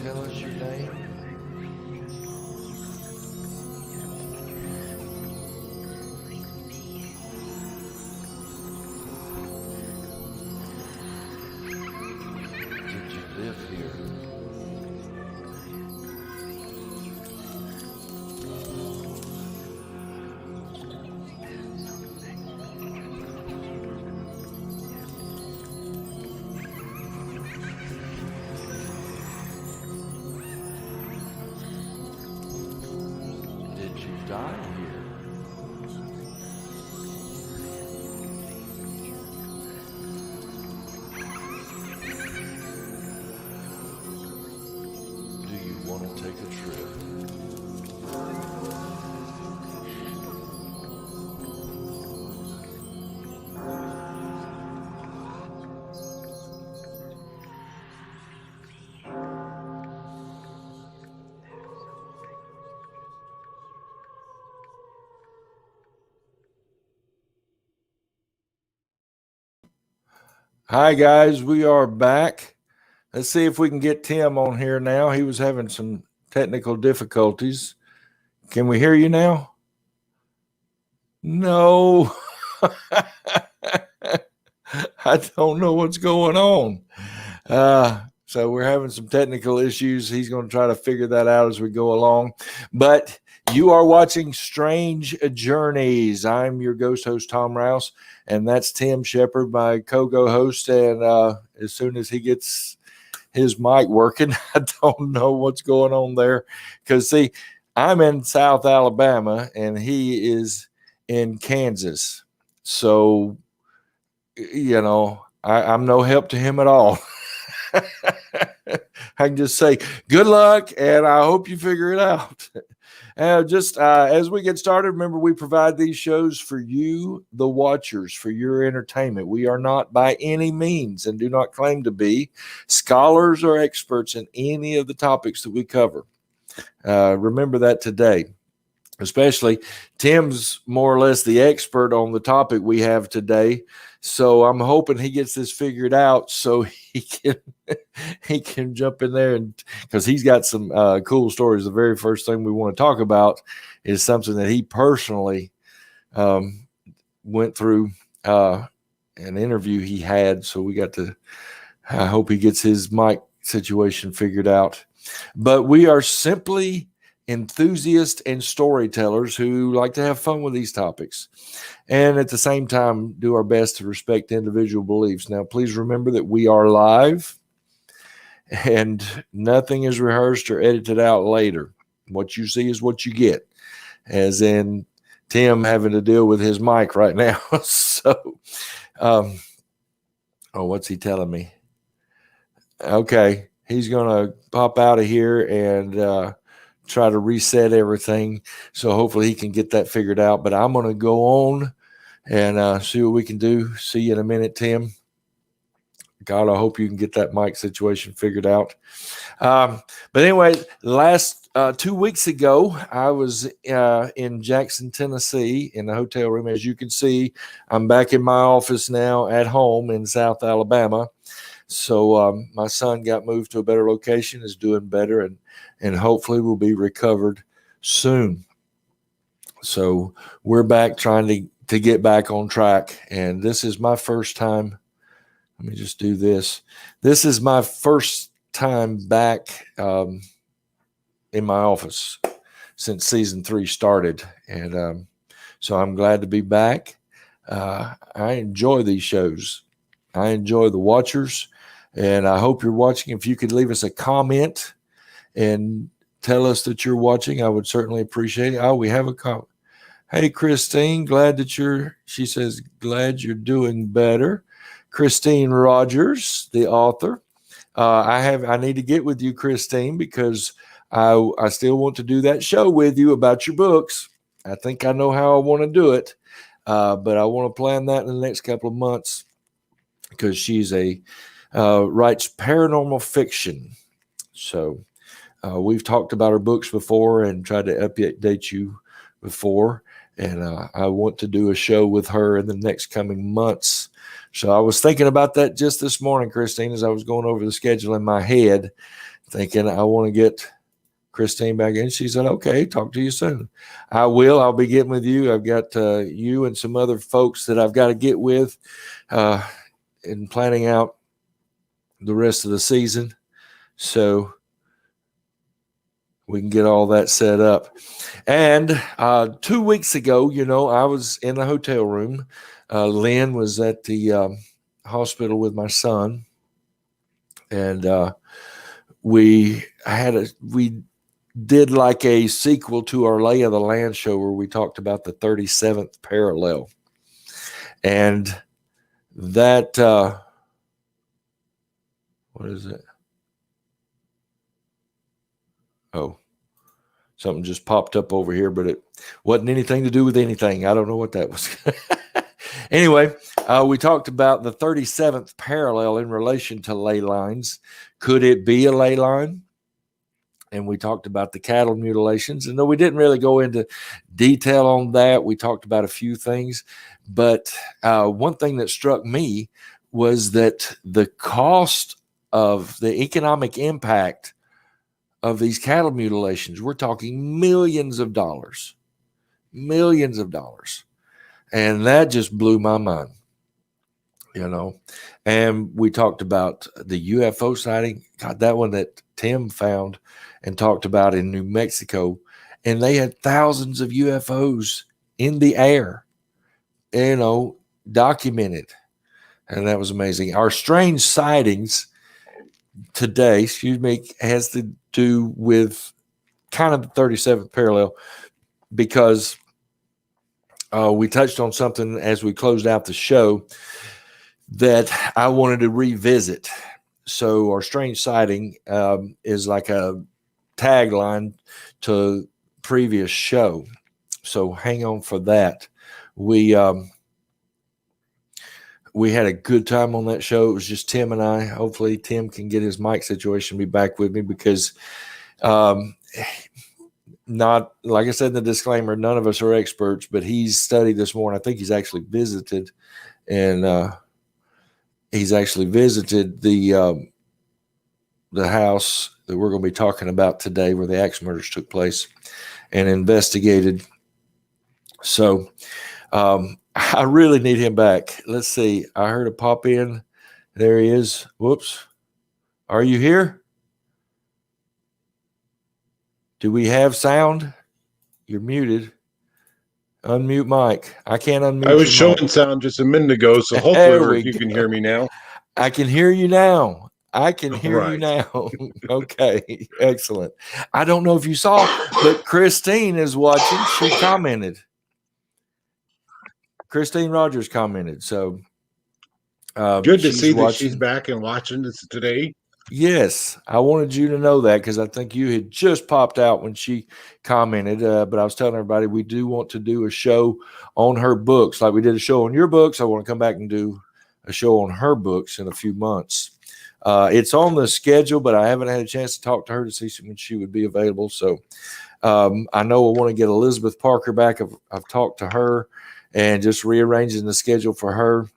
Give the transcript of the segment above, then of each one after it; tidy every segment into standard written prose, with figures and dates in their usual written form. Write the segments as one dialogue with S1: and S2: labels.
S1: tell us your name? Did you live here? Did you die here? Do you want to take a trip? Hi, guys. We are back. Let's see if we can get Tim on here now. He was having some technical difficulties. Can we hear you now? No. I don't know what's going on. So we're having some technical issues. He's going to try to figure that out as we go along. But you are watching Strange Journeys. I'm your ghost host, Tom Rouse, and that's Tim Shepard, my co-host. And as soon as he gets his mic working, I don't know what's going on there. Because, see, I'm in South Alabama, and he is in Kansas. So, you know, I'm no help to him at all. I can just say good luck, and I hope you figure it out. As we get started, remember we provide these shows for you, the watchers, for your entertainment. We are not by any means and do not claim to be scholars or experts in any of the topics that we cover. Remember that today. Especially Tim's more or less the expert on the topic we have today. So I'm hoping he gets this figured out so he can jump in there, and because he's got some cool stories. The very first thing we want to talk about is something that he personally went through, an interview he had. So I hope he gets his mic situation figured out. But we are simply enthusiasts and storytellers who like to have fun with these topics, and at the same time do our best to respect individual beliefs. Now, please remember that we are live and nothing is rehearsed or edited out later. What you see is what you get, as in Tim having to deal with his mic right now. So, what's he telling me? Okay, he's going to pop out of here and try to reset everything. So hopefully he can get that figured out. But I'm going to go on and see what we can do. See you in a minute, Tim. God, I hope you can get that mic situation figured out. But anyway, the last 2 weeks ago, I was in Jackson, Tennessee in the hotel room. As you can see, I'm back in my office now at home in South Alabama. So my son got moved to a better location, is doing better, and hopefully will be recovered soon. So we're back trying to get back on track. And this is my first time. Let me just do this. This is my first time back in my office since season 3 started. And so I'm glad to be back. I enjoy these shows. I enjoy the watchers. And I hope you're watching. If you could leave us a comment and tell us that you're watching, I would certainly appreciate it. Oh, we have a comment. Hey, Christine, she says, glad you're doing better. Christine Rogers, the author. I need to get with you, Christine, because I still want to do that show with you about your books. I think I know how I want to do it, but I want to plan that in the next couple of months, because she's writes paranormal fiction. So we've talked about her books before and tried to update you before. And I want to do a show with her in the next coming months. So I was thinking about that just this morning, Christine, as I was going over the schedule in my head, thinking I want to get Christine back in. She said, okay, talk to you soon. I will. I'll be getting with you. I've got you and some other folks that I've got to get with in planning out the rest of the season. So we can get all that set up. And 2 weeks ago, I was in the hotel room. Lynn was at the hospital with my son. And we did like a sequel to our Lay of the Land show where we talked about the 37th parallel. And that, what is it? Oh, something just popped up over here, but it wasn't anything to do with anything. I don't know what that was. Anyway, we talked about the 37th parallel in relation to ley lines. Could it be a ley line? And we talked about the cattle mutilations. And though we didn't really go into detail on that, we talked about a few things. But one thing that struck me was that the cost of the economic impact of these cattle mutilations, we're talking millions of dollars. And that just blew my mind, And we talked about the UFO sighting. God, that one that Tim found and talked about in New Mexico. And they had thousands of UFOs in the air, documented. And that was amazing. Our strange sightings today, has to do with kind of the 37th parallel because we touched on something as we closed out the show that I wanted to revisit. So our strange sighting is like a tagline to previous show. So hang on for that. We had a good time on that show. It was just Tim and I. Hopefully Tim can get his mic situation, be back with me because not, like I said in the disclaimer, none of us are experts, but he's studied this morning. I think he's actually visited and he's actually visited the house that we're going to be talking about today where the axe murders took place and investigated. So I really need him back. Let's see. I heard a pop in. There he is. Whoops. Are you here? Do we have sound? You're muted. Unmute mic. I can't unmute.
S2: I was showing sound just a minute ago, so hopefully you can hear me now.
S1: I can hear you now. You now. Okay, excellent. I don't know if you saw, but Christine is watching. She commented. Christine Rogers commented. So
S2: good to see that she's back and watching this today.
S1: Yes, I wanted you to know that because I think you had just popped out when she commented. But I was telling everybody we do want to do a show on her books, like we did a show on your books. I want to come back and do a show on her books in a few months. It's on the schedule, but I haven't had a chance to talk to her to see when she would be available. So I know I want to get Elizabeth Parker back. I've talked to her and just rearranging the schedule for her.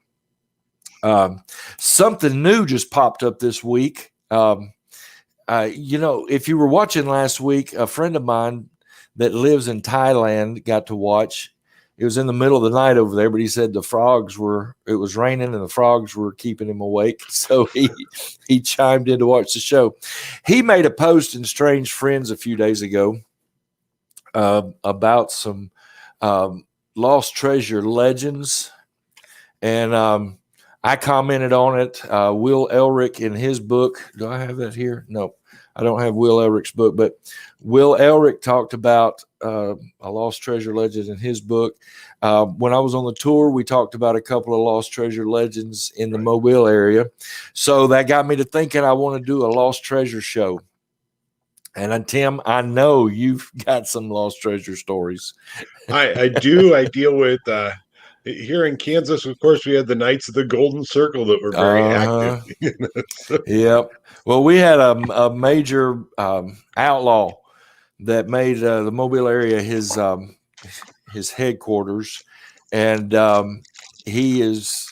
S1: Something new just popped up this week. If you were watching last week, a friend of mine that lives in Thailand got to watch. It was in the middle of the night over there, but he said it was raining and the frogs were keeping him awake. So he chimed in to watch the show. He made a post in Strange Friends a few days ago about some lost treasure legends. And I commented on it. Will Elric in his book. Do I have that here? No, I don't have Will Elric's book, but Will Elric talked about a lost treasure legend in his book. When I was on the tour, we talked about a couple of lost treasure legends in the Mobile area. So that got me to thinking I want to do a lost treasure show. And Tim, I know you've got some lost treasure stories.
S2: I do. I deal with here in Kansas, of course, we had the Knights of the Golden Circle that were very active.
S1: Yep. Well, we had a major outlaw that made the Mobile area his headquarters, and he is.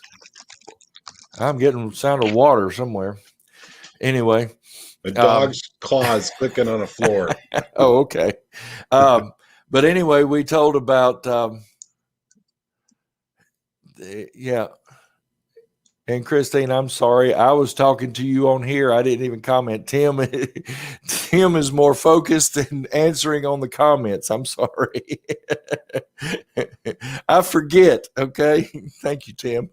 S1: I'm getting sound of water somewhere. Anyway,
S2: A dog's claws clicking on a floor.
S1: Oh, okay. But anyway, we told about yeah. And Christine, I'm sorry. I was talking to you on here. I didn't even comment. Tim is more focused and answering on the comments. I'm sorry. I forget. Okay. Thank you, Tim.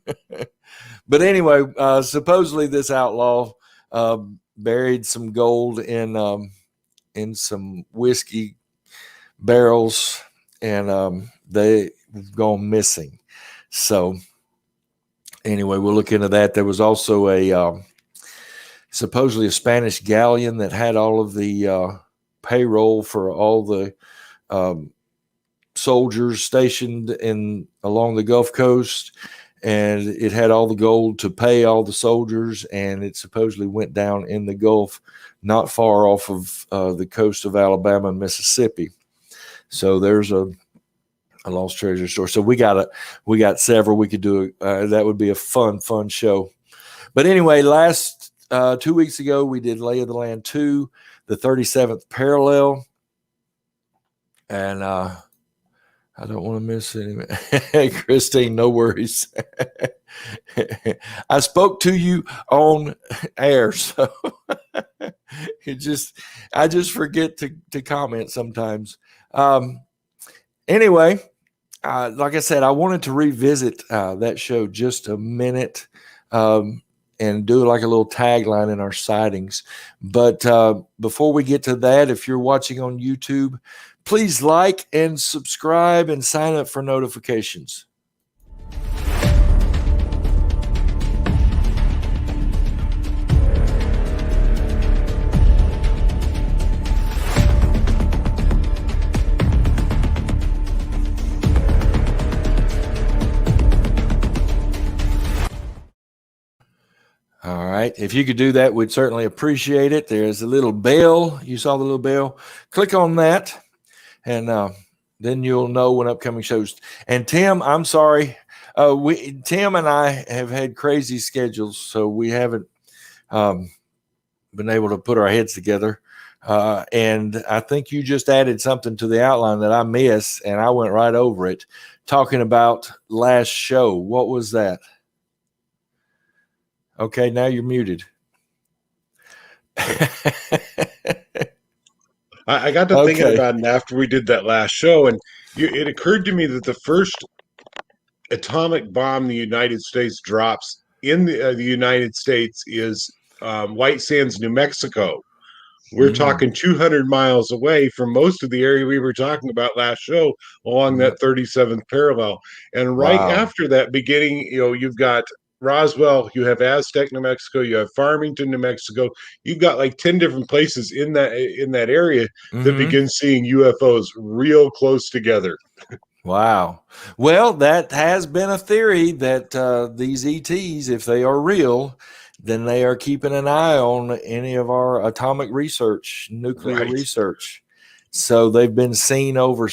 S1: But anyway, supposedly this outlaw buried some gold in some whiskey barrels, and they gone missing. So anyway, we'll look into that. There was also a supposedly a Spanish galleon that had all of the payroll for all the soldiers stationed along the Gulf Coast, and it had all the gold to pay all the soldiers, and it supposedly went down in the Gulf, not far off of the coast of Alabama and Mississippi. So there's a lost treasure store. So we got several. We could do that would be a fun show. But anyway, last 2 weeks ago we did Lay of the Land 2, the 37th parallel, and I don't want to miss any. Hey, Christine, no worries. I spoke to you on air, so I just forget to comment sometimes. Anyway, like I said, I wanted to revisit that show just a minute and do like a little tagline in our sightings. But before we get to that, if you're watching on YouTube, please like and subscribe and sign up for notifications. All right. If you could do that, we'd certainly appreciate it. There's a little bell. You saw the little bell. Click on that, and then you'll know when upcoming shows. And Tim, I'm sorry. Tim and I have had crazy schedules, so we haven't been able to put our heads together. And I think you just added something to the outline that I missed, and I went right over it, talking about last show. What was that? Okay, now you're muted.
S2: I got to thinking about it after we did that last show, and it occurred to me that the first atomic bomb the United States drops in the United States is White Sands, New Mexico. We're talking 200 miles away from most of the area we were talking about last show along that 37th parallel. And right after that beginning, you've got Roswell, you have Aztec, New Mexico, you have Farmington, New Mexico. You've got like 10 different places in that area that begin seeing UFOs real close together.
S1: Wow. Well, that has been a theory that these ETs, if they are real, then they are keeping an eye on any of our atomic research, nuclear research. So they've been seen over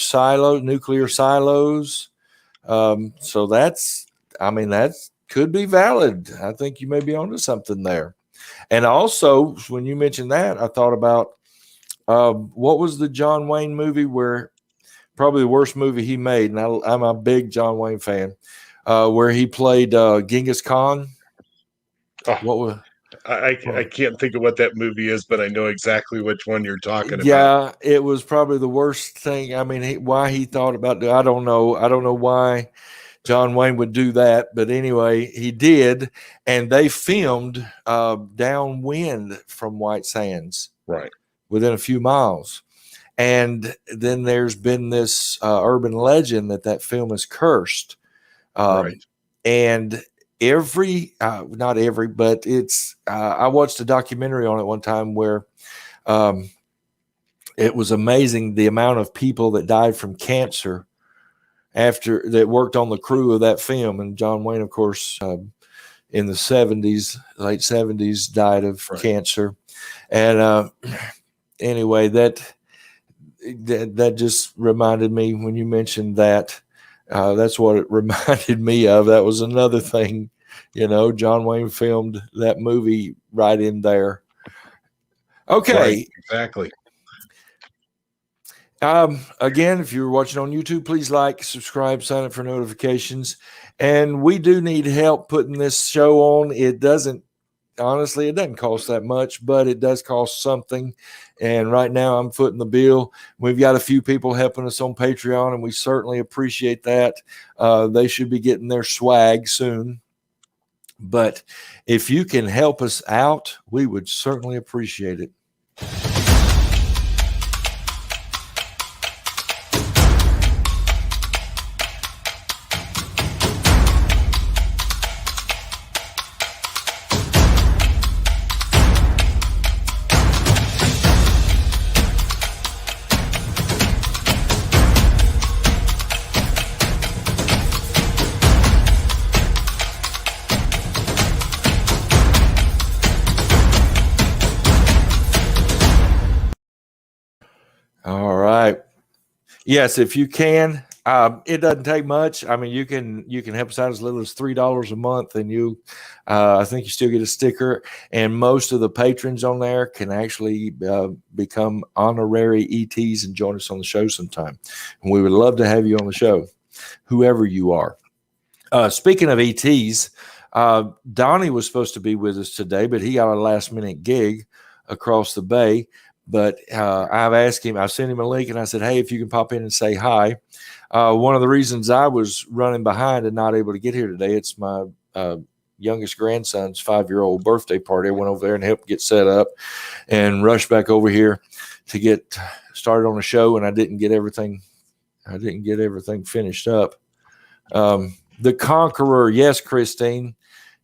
S1: nuclear silos. So that could be valid. I think you may be onto something there. And also, when you mentioned that, I thought about what was the John Wayne movie where probably the worst movie he made, and I'm a big John Wayne fan, where he played Genghis Khan.
S2: Oh, what was? I can't think of what that movie is, but I know exactly which one you're talking about.
S1: Yeah, it was probably the worst thing. I mean, why he thought about it, I don't know. I don't know why John Wayne would do that, but anyway, he did, and they filmed downwind from White Sands,
S2: right,
S1: within a few miles. And then there's been this urban legend that film is cursed.
S2: Right.
S1: And not every, but it's, I watched a documentary on it one time where it was amazing the amount of people that died from cancer after that worked on the crew of that film. And John Wayne, of course, in the 70s, late 70s, died of cancer. And anyway, that just reminded me when you mentioned that. That's what it reminded me of. That was another thing, John Wayne filmed that movie right in there. Okay.
S2: Right, exactly.
S1: Again, if you're watching on YouTube, please like, subscribe, sign up for notifications. And we do need help putting this show on. It doesn't cost that much, but it does cost something. And right now I'm footing the bill. We've got a few people helping us on Patreon, and we certainly appreciate that. They should be getting their swag soon. But if you can help us out, we would certainly appreciate it. All right. Yes, if you can, it doesn't take much. I mean, you can help us out as little as $3 a month, and I think you still get a sticker. And most of the patrons on there can actually become honorary ETs and join us on the show sometime. And we would love to have you on the show, whoever you are. Speaking of ETs, Donnie was supposed to be with us today, but he got a last minute gig across the bay. But I've asked him, I sent him a link and I said, hey, if you can pop in and say hi. One of the reasons I was running behind and not able to get here today, it's my youngest grandson's 5-year-old birthday party. I went over there and helped get set up and rushed back over here to get started on the show. And I didn't get everything finished up. The Conqueror. Yes, Christine,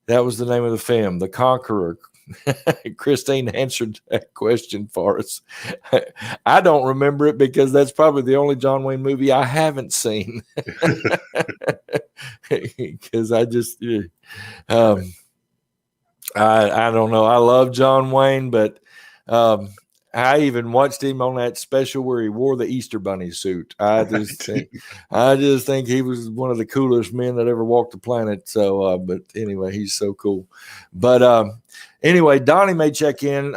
S1: that was the name of the film, The Conqueror. Christine answered that question for us. I don't remember it because that's probably the only John Wayne movie I haven't seen. Because I just, I don't know. I love John Wayne, but I even watched him on that special where he wore the Easter Bunny suit. I just think he was one of the coolest men that ever walked the planet. So, but anyway, he's so cool. But anyway, Donnie may check in.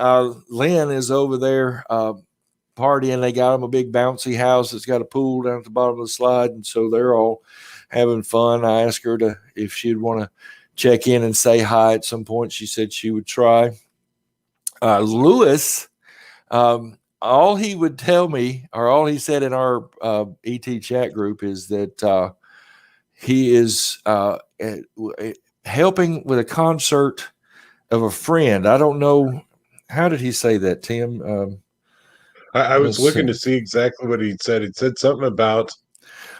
S1: Lynn is over there partying. They got him a big bouncy house that's got a pool down at the bottom of the slide, and so they're all having fun. I asked her if she'd want to check in and say hi at some point. She said she would try. Lewis. All he would tell me, or all he said in our ET chat group, is that he is helping with a concert of a friend. I don't know. How did he say that, Tim?
S2: I was looking to see exactly what he said. It said something about...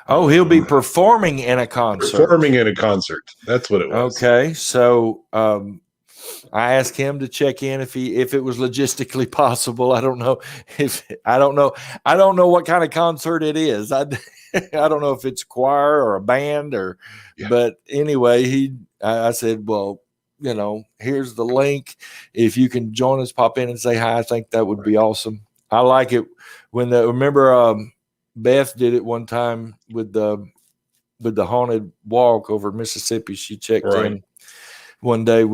S1: he'll be performing in a concert.
S2: Performing in a concert. That's what it was.
S1: Okay, so... I asked him to check in if it was logistically possible. I don't know what kind of concert it is. I don't know if it's a choir or a band but anyway, I said, well, here's the link. If you can join us, pop in and say hi. I think that would be awesome. I like it remember Beth did it one time with the haunted walk over Mississippi. She checked in one day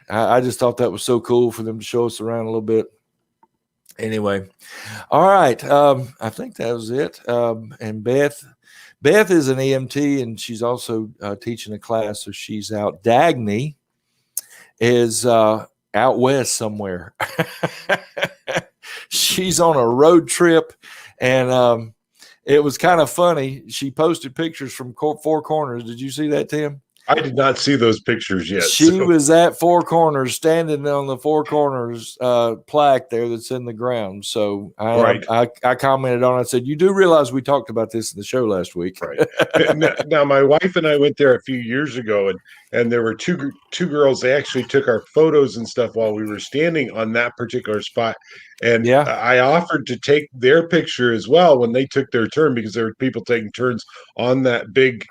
S1: I just thought that was so cool for them to show us around a little bit. Anyway, all right. I think that was it. And Beth is an EMT, and she's also teaching a class, so she's out. Dagny is out west somewhere. She's on a road trip, and it was kind of funny. She posted pictures from Four Corners. Did you see that, Tim?
S2: I did not see those pictures yet.
S1: She was at Four Corners, standing on the Four Corners plaque there that's in the ground. So I commented on it. I said, you do realize we talked about this in the show last week.
S2: Right. Now, my wife and I went there a few years ago, and there were two girls. They actually took our photos and stuff while we were standing on that particular spot. And I offered to take their picture as well when they took their turn, because there were people taking turns on that big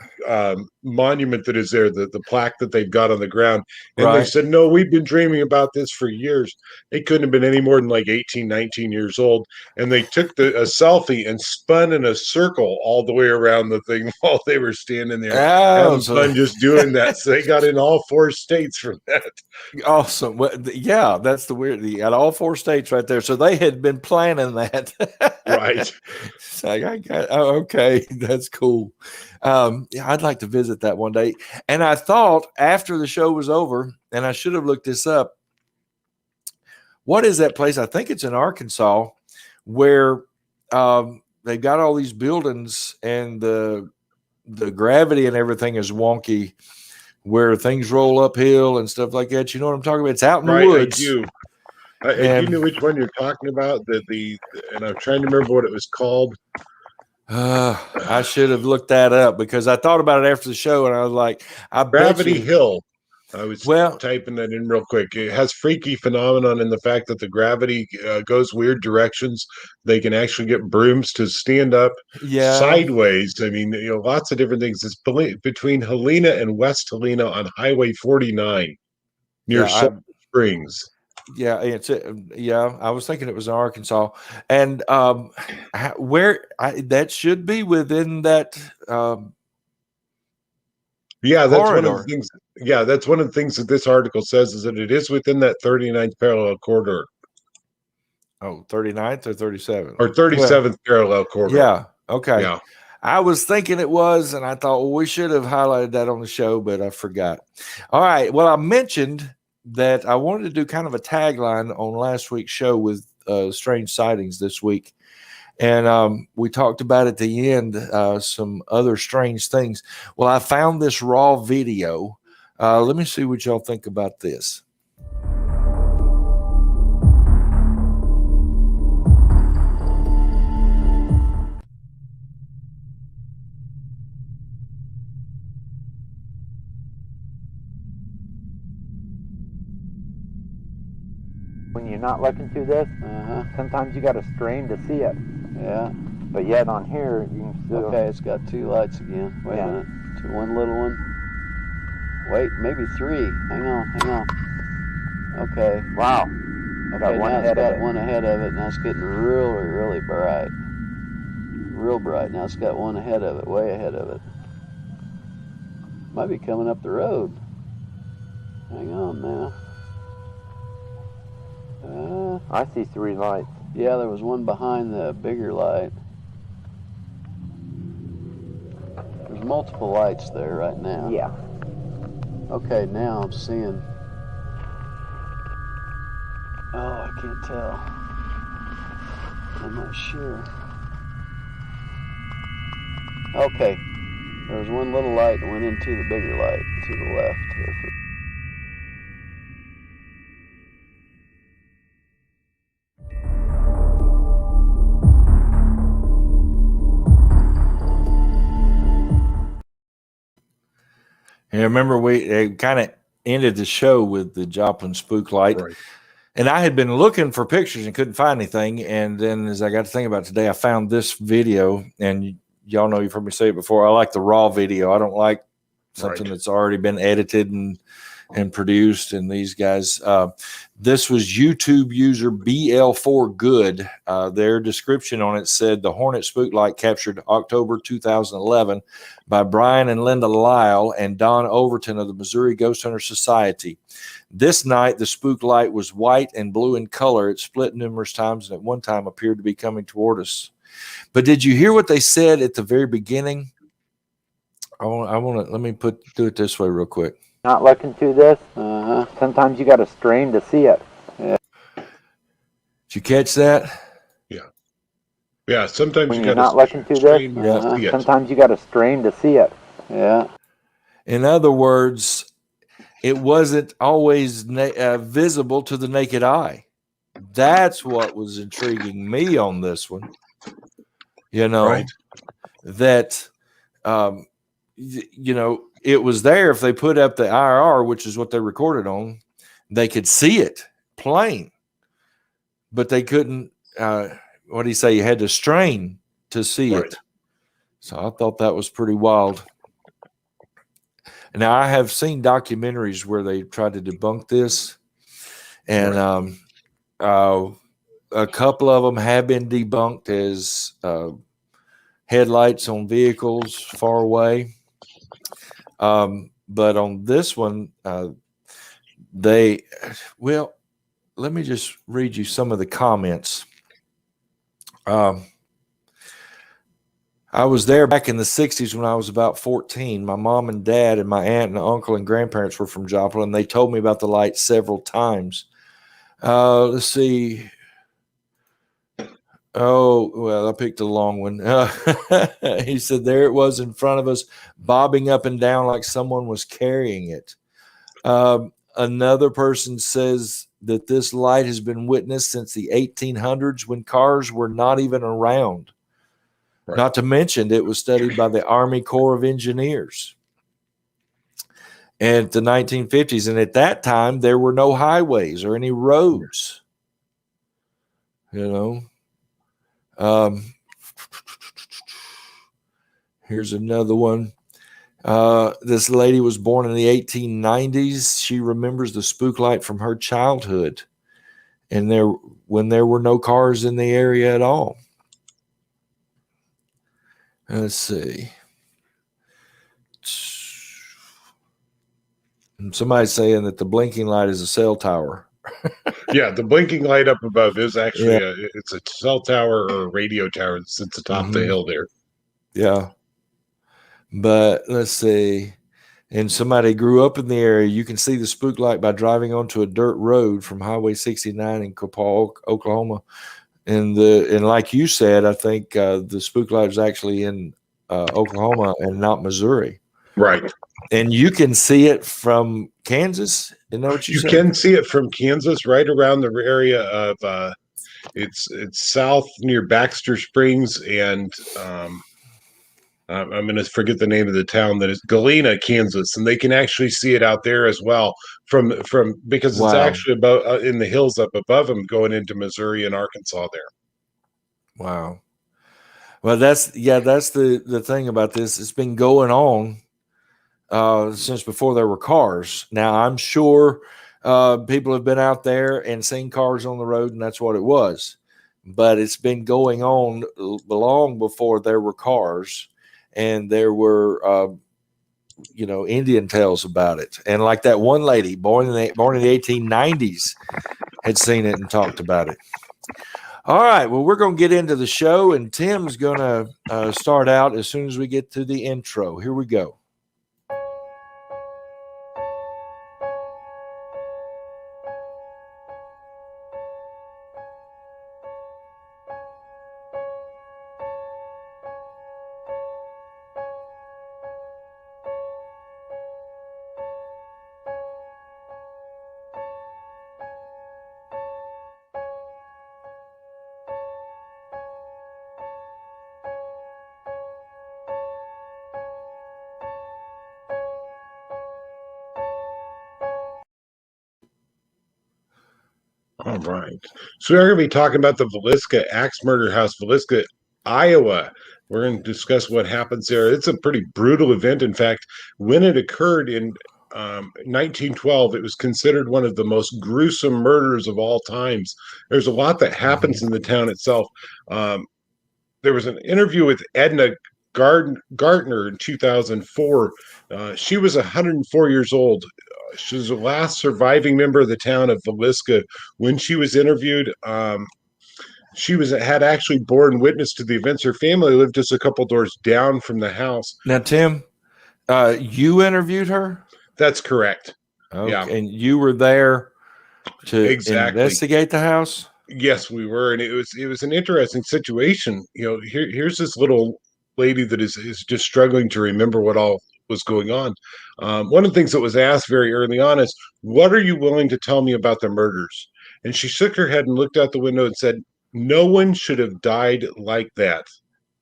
S2: monument that is there, the plaque that they've got on the ground. And they said, no, we've been dreaming about this for years. They couldn't have been any more than like 18, 19 years old. And they took a selfie and spun in a circle all the way around the thing while they were standing there. Having fun just doing that. So they got in all 4 states for that.
S1: Awesome. Well, yeah, that's the weird. You got all 4 states right there. So they had been planning that.
S2: Right.
S1: It's like, okay, that's cool. Yeah, I'd like to visit that one day. And I thought after the show was over, and I should have looked this up. What is that place? I think it's in Arkansas, where they've got all these buildings and the gravity and everything is wonky, where things roll uphill and stuff like that. You know what I'm talking about? It's out in the woods.
S2: I do. I do know which one you're talking about. And I'm trying to remember what it was called.
S1: I should have looked that up because I thought about it after the show, and I was like, "I
S2: Gravity
S1: bet you."
S2: Hill. I was typing that in real quick. It has freaky phenomenon in the fact that the gravity goes weird directions. They can actually get brooms to stand up sideways. I mean, lots of different things. It's between Helena and West Helena on Highway 49 near Sulphur Springs.
S1: Yeah, I was thinking it was in Arkansas, and that should be within that.
S2: Yeah, that's corridor. One of the things. Yeah, that's one of the things that this article says is that it is within that 39th parallel corridor.
S1: Oh, 39th or 37th?
S2: Or 37th parallel corridor.
S1: Yeah. Okay.
S2: Yeah.
S1: I was thinking it was, and I thought, well, we should have highlighted that on the show, but I forgot. All right. Well, I mentioned that I wanted to do kind of a tagline on last week's show with strange sightings this week. And we talked about at the end some other strange things. Well, I found this raw video. Let me see what y'all think about this.
S3: When you're not looking through this, sometimes you got to strain to see it.
S4: Yeah.
S3: But yet on here, you can still...
S4: Okay, it's got 2 lights again. Wait a minute. One little one. Wait, maybe 3. Hang on. Okay.
S3: Wow.
S4: Okay, now it's got one ahead of it. Now it's getting really, really bright. Real bright. Now it's got one ahead of it, way ahead of it. Might be coming up the road. Hang on now.
S3: I see 3 lights.
S4: Yeah, there was one behind the bigger light. There's multiple lights there right now.
S3: Yeah.
S4: Okay, now I'm seeing... Oh, I can't tell. I'm not sure. Okay. There was one little light that went into the bigger light to the left here.
S1: And remember, we kind of ended the show with the Joplin spook light.
S2: Right.
S1: And I had been looking for pictures and couldn't find anything. And then as I got to think about it today, I found this video. And y'all know you've heard me say it before. I like the raw video. I don't like something that's already been edited and produced. And these guys, this was YouTube user BL4 Good. Their description on it said the Hornet spook light captured October 2011 by Brian and Linda Lyle and Don Overton of the Missouri Ghost Hunter Society. This night, the spook light was white and blue in color. It split numerous times and at one time appeared to be coming toward us. But did you hear what they said at the very beginning? I want to let me do it this way real quick.
S3: Not looking through this, sometimes you got to strain to see it.
S1: Yeah. Did you catch that?
S2: Yeah, sometimes
S3: when you're not looking through this, sometimes you got to strain to see it.
S4: Yeah.
S1: In other words, it wasn't always visible to the naked eye. That's what was intriguing me on this one. You know,
S2: right.
S1: That, you know, it was there. If they put up the IR, which is what they recorded on, they could see it plain, but they couldn't, what do you say? You had to strain to see it. So I thought that was pretty wild. Now, I have seen documentaries where they tried to debunk this, and a couple of them have been debunked as headlights on vehicles far away. but on this one, let me just read you some of the comments. I was there back in the 60s when I was about 14. My mom and dad and my aunt and uncle and grandparents were from Joplin. They told me about the light several times. Let's see. Oh, well, I picked a long one. He said, there it was in front of us, bobbing up and down like someone was carrying it. Another person says that this light has been witnessed since the 1800s when cars were not even around. Right. Not to mention, it was studied by the Army Corps of Engineers in the 1950s. And at that time, there were no highways or any roads. Here's another one. This lady was born in the 1890s. She remembers the spook light from her childhood, and when there were no cars in the area at all. Let's see. Somebody's saying that the blinking light is a cell tower.
S2: Yeah, the blinking light up above is actually it's a cell tower or a radio tower that sits atop the hill there.
S1: Yeah. But let's see. And somebody grew up in the area. You can see the spook light by driving onto a dirt road from Highway 69 in Copal, Oklahoma. And like you said, I think the spook light is actually in Oklahoma and not Missouri.
S2: Right.
S1: And you can see it from Kansas. Isn't that what you said?
S2: You can see it from Kansas, right around the area of it's south near Baxter Springs, and I'm going to forget the name of the town that is Galena, Kansas, and they can actually see it out there as well from because it's actually about in the hills up above them, going into Missouri and Arkansas there.
S1: Wow. Well, that's the thing about this. It's been going on since before there were cars. Now, I'm sure people have been out there and seen cars on the road, and that's what it was. But it's been going on long before there were cars, and there were, Indian tales about it. And like that one lady born in the 1890s had seen it and talked about it. All right. Well, we're going to get into the show, and Tim's going to start out as soon as we get to the intro. Here we go.
S2: All right. So we're going to be talking about the Villisca Axe Murder House, Villisca, Iowa. We're going to discuss what happens there. It's a pretty brutal event. In fact, when it occurred in 1912, it was considered one of the most gruesome murders of all times. There's a lot that happens in the town itself. There was an interview with Edna Gartner in 2004. She was 104 years old. She was the last surviving member of the town of Villisca. When she was interviewed, she had actually borne witness to the events. Her family lived just a couple doors down from the house.
S1: Now, Tim, you interviewed her?
S2: That's correct.
S1: Okay. Yeah. And you were there to investigate the house?
S2: Yes, we were. And it was an interesting situation. Here's this little lady that is just struggling to remember what all was going on. One of the things that was asked very early on is, what are you willing to tell me about the murders? And she shook her head and looked out the window and said, no one should have died like that.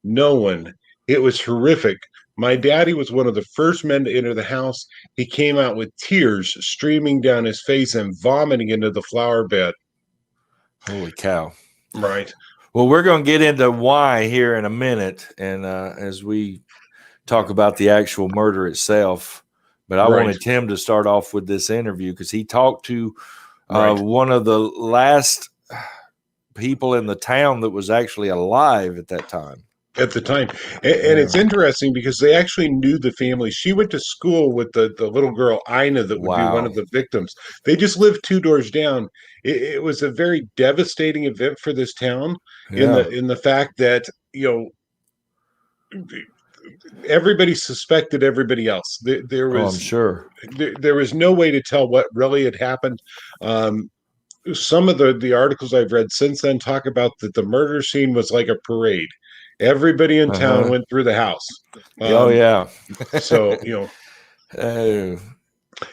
S2: No one. It was horrific. My daddy was one of the first men to enter the house. He came out with tears streaming down his face and vomiting into the flower bed.
S1: Holy cow.
S2: Right.
S1: Well, we're going to get into why here in a minute, and as we talk about the actual murder itself. But I wanted Tim to start off with this interview because he talked to one of the last people in the town that was actually alive at that time.
S2: at the time. And it's interesting because they actually knew the family. She went to school with the little girl, Ina, that would be one of
S1: Wow.
S2: the victims. They just lived 2 doors down. It was a very devastating event for this town
S1: Yeah.
S2: in the fact that, everybody suspected everybody else.
S1: Oh, I'm sure.
S2: There was no way to tell what really had happened. Um, some of the articles I've read since then talk about that the murder scene was like a parade. Everybody in town
S1: Uh-huh.
S2: went through the house.
S1: Oh, yeah.
S2: So,
S1: Oh,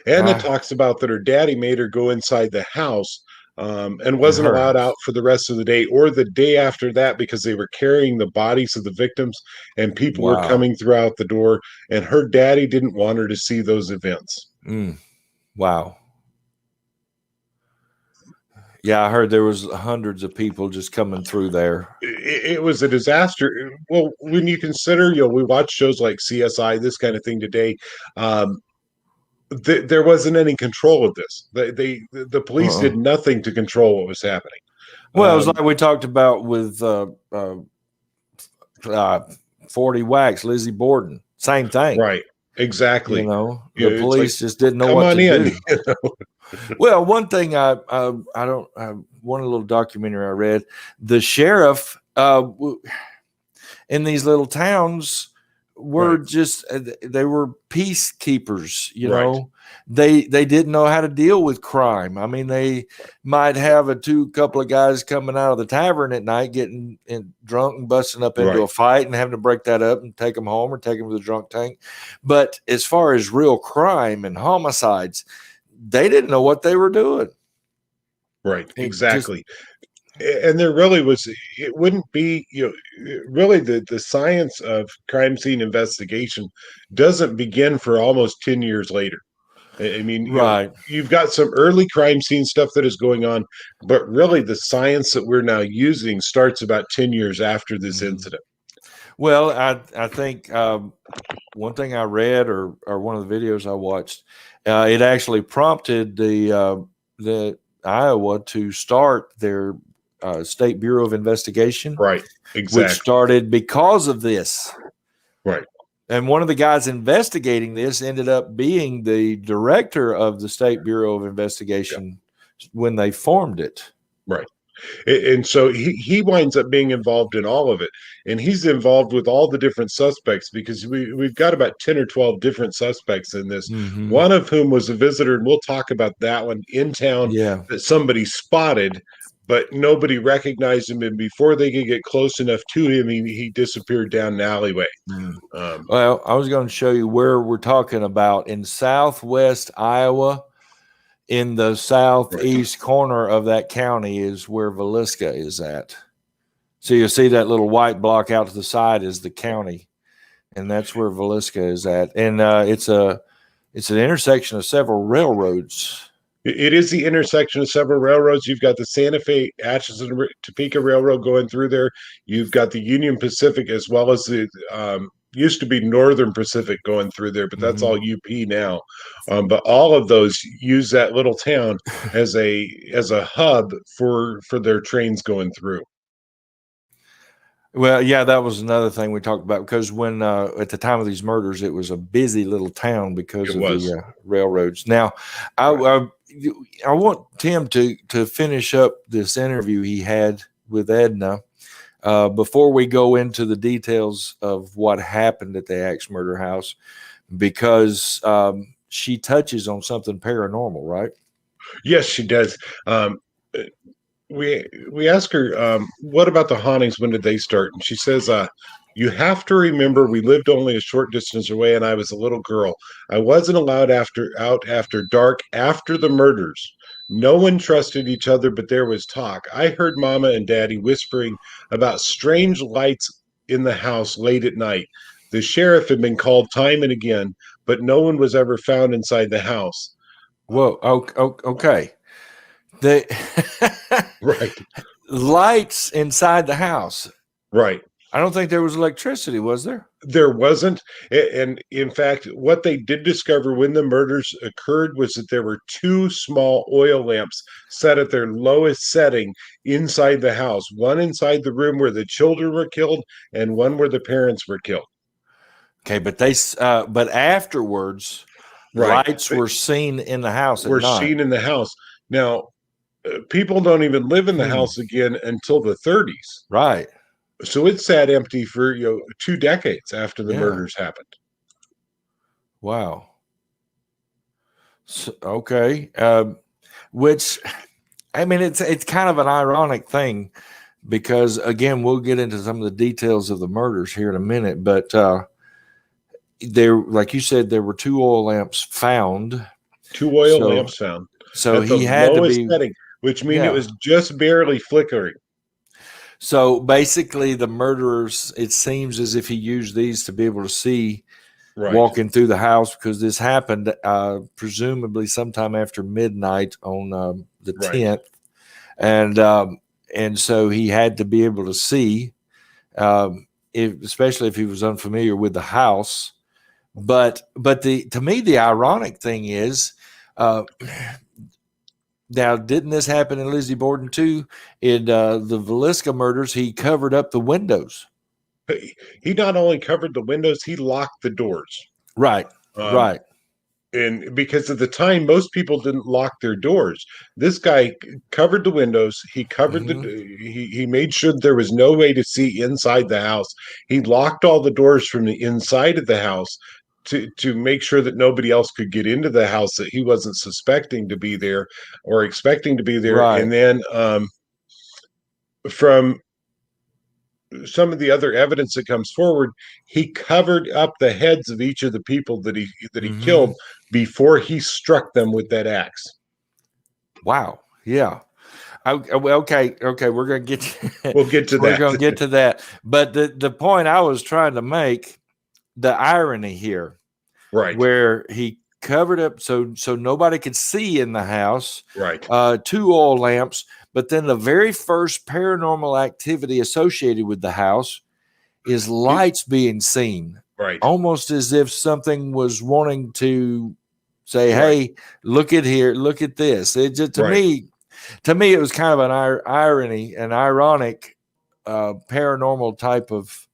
S2: and it
S1: my,
S2: talks about that her daddy made her go inside the house, and
S1: in
S2: wasn't
S1: her
S2: allowed out
S1: house.
S2: for the rest of the day or the day after that because they were carrying the bodies of the victims and people were
S1: Wow.
S2: coming throughout the door. And her daddy didn't want her to see those events.
S1: Wow. Yeah, I heard there was hundreds of people just coming through there.
S2: It was a disaster. Well, when you consider, we watch shows like CSI, this kind of thing today. There wasn't any control of this. The police did
S1: Uh-uh.
S2: nothing to control what was happening.
S1: Well, it was like we talked about with 40 Wax, Lizzie Borden. Same thing.
S2: Right. Exactly.
S1: The
S2: It's like,
S1: police just didn't know
S2: come
S1: what
S2: on
S1: to
S2: in.
S1: do. Well, one thing one little documentary I read, the sheriff in these little towns were
S2: Right.
S1: just they were peacekeepers.
S2: Right.
S1: They didn't know how to deal with crime. I mean, they might have couple of guys coming out of the tavern at night getting drunk and busting up into
S2: Right.
S1: a fight and having to break that up and take them home or take them to the drunk tank. But as far as real crime and homicides, they didn't know what they were doing.
S2: Right.
S1: It
S2: Exactly. And there really was, it wouldn't be, really the science of crime scene investigation doesn't begin for almost 10 years later. I mean,
S1: right.
S2: you've got some early crime scene stuff that is going on, but really the science that we're now using starts about 10 years after this incident.
S1: Well, I think one thing I read or one of the videos I watched, it actually prompted the Iowa to start their State Bureau of Investigation,
S2: Right.
S1: which
S2: Exactly.
S1: started because of this.
S2: Right.
S1: And one of the guys investigating this ended up being the director of the State Bureau of Investigation when they formed it.
S2: Right. And so he winds up being involved in all of it. And he's involved with all the different suspects because we've got about 10 or 12 different suspects in this, one of whom was a visitor. And we'll talk about that one in town that somebody spotted, but nobody recognized him. And before they could get close enough to him, he disappeared down an alleyway.
S1: Well, I was going to show you where we're talking about in southwest Iowa. In the southeast corner of that county is where Villisca is at. So you'll see that little white block out to the side is the county, and that's where Villisca is at. And it's an intersection of several railroads.
S2: It is the intersection of several railroads. You've got the Santa Fe, Atchison, Topeka Railroad going through there. You've got the Union Pacific as well as the used to be Northern Pacific going through there, but that's all UP now. But all of those use that little town as a hub for their trains going through.
S1: Well, yeah, that was another thing we talked about because when at the time of these murders, it was a busy little town because of the railroads. Now, I want Tim to finish up this interview he had with Edna before we go into the details of what happened at the Axe Murder House, because she touches on something paranormal, right?
S2: Yes, she does. We ask her, what about the hauntings? When did they start? And she says, you have to remember we lived only a short distance away and I was a little girl. I wasn't allowed out after dark after the murders. No one trusted each other, but there was talk. I heard Mama and Daddy whispering about strange lights in the house late at night. The sheriff had been called time and again, but no one was ever found inside the house.
S1: Whoa, okay. The
S2: Right.
S1: lights inside the house.
S2: Right.
S1: I don't think there was electricity, was there?
S2: There wasn't. And in fact, what they did discover when the murders occurred was that there were two small oil lamps set at their lowest setting inside the house, one inside the room where the children were killed and one where the parents were killed.
S1: Okay, but but afterwards,
S2: Right.
S1: lights were seen in the house at
S2: Were
S1: night.
S2: seen in the house. Now, people don't even live in the house again until the 30s.
S1: Right.
S2: So it sat empty for 2 decades after the murders happened.
S1: Wow. So, okay. Which, I mean, it's kind of an ironic thing because, again, we'll get into some of the details of the murders here in a minute. But there, like you said, there were two oil lamps found.
S2: Two oil lamps found.
S1: So
S2: at
S1: he
S2: the
S1: had to
S2: lowest
S1: be
S2: setting, which means it was just barely flickering.
S1: So basically, the murderers, it seems as if he used these to be able to see walking through the house, because this happened presumably sometime after midnight on the 10th. And so he had to be able to see, especially if he was unfamiliar with the house. But to me, the ironic thing is, now, didn't this happen in Lizzie Borden too? In the Villisca murders, he covered up the windows.
S2: He not only covered the windows, he locked the doors.
S1: Right, right.
S2: And because at the time, most people didn't lock their doors. This guy covered the windows. He covered he made sure there was no way to see inside the house. He locked all the doors from the inside of the house to make sure that nobody else could get into the house that he wasn't suspecting to be there or expecting to be there.
S1: Right.
S2: And then from some of the other evidence that comes forward, he covered up the heads of each of the people that he killed before he struck them with that axe.
S1: Wow. Yeah. Okay. We're gonna get.
S2: We'll get to that.
S1: We're gonna get to that. But the point I was trying to make, the irony here,
S2: right,
S1: where he covered up so nobody could see in the house,
S2: right,
S1: two oil lamps, but then the very first paranormal activity associated with the house is lights being seen,
S2: right,
S1: almost as if something was wanting to say, hey, look at here, look at this. It just, to me it was kind of an irony, an ironic paranormal type of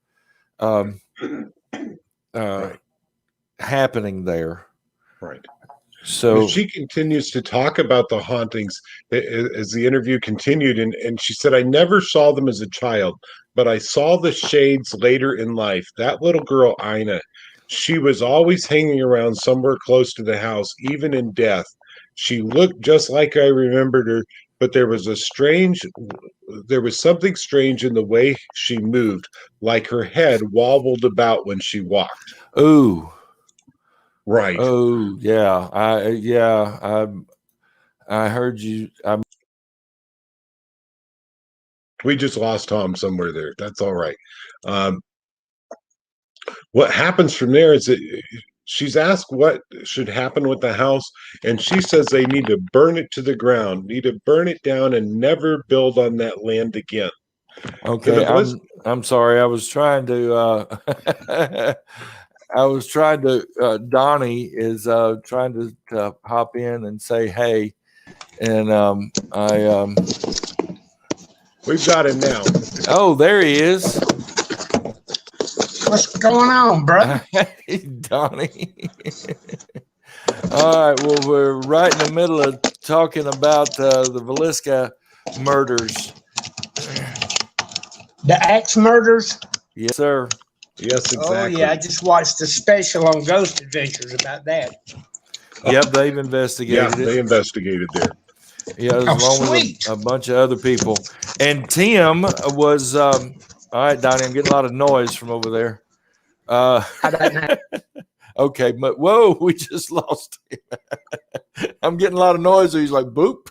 S1: happening there.
S2: Right.
S1: So
S2: she continues to talk about the hauntings as the interview continued, and she said, I never saw them as a child, but I saw the shades later in life. That little girl, Ina, she was always hanging around somewhere close to the house, even in death. She looked just like I remembered her, but there was something strange in the way she moved, like her head wobbled about when she walked.
S1: Ooh.
S2: Right.
S1: Oh yeah. I heard you.
S2: We just lost Tom somewhere there. That's all right. What happens from there is that she's asked what should happen with the house, and she says they need to burn it to the ground, need to burn it down and never build on that land again.
S1: Okay, I'm sorry. I was trying to Donnie is trying to hop in and say hey, and
S2: we've got him now.
S1: Oh, there he is.
S5: What's going on, bro?
S1: Hey, Donnie. All right. Well, we're right in the middle of talking about the Villisca murders.
S5: The axe murders?
S1: Yes, sir.
S2: Yes, exactly.
S5: Oh, yeah. I just watched the special on Ghost Adventures about that.
S1: Yep, they've investigated it.
S2: They investigated there.
S1: Yeah, along with a bunch of other people. And Tim was all right, Donnie, I'm getting a lot of noise from over there. Okay, but whoa, we just lost him. I'm getting a lot of noise, so he's like boop.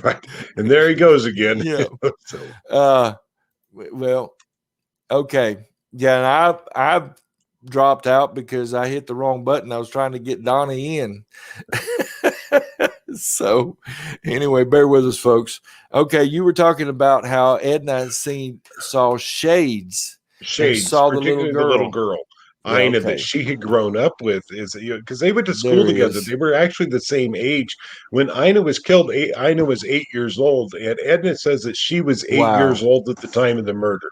S2: Right. And there he goes again.
S1: Yeah. Well, okay. Yeah, and I dropped out because I hit the wrong button. I was trying to get Donnie in. So anyway, bear with us, folks. Okay, you were talking about how Edna saw shades
S2: Shades,
S1: saw the little
S2: particularly the little
S1: girl.
S2: girl,
S1: Yeah,
S2: Ina,
S1: okay.
S2: that she had grown up with, is because they went to
S1: There
S2: school
S1: he
S2: together.
S1: is.
S2: They were actually the same age when Ina was killed. Ina was 8 years old, and Edna says that she was 8 years
S1: Wow.
S2: old at the time of the murder.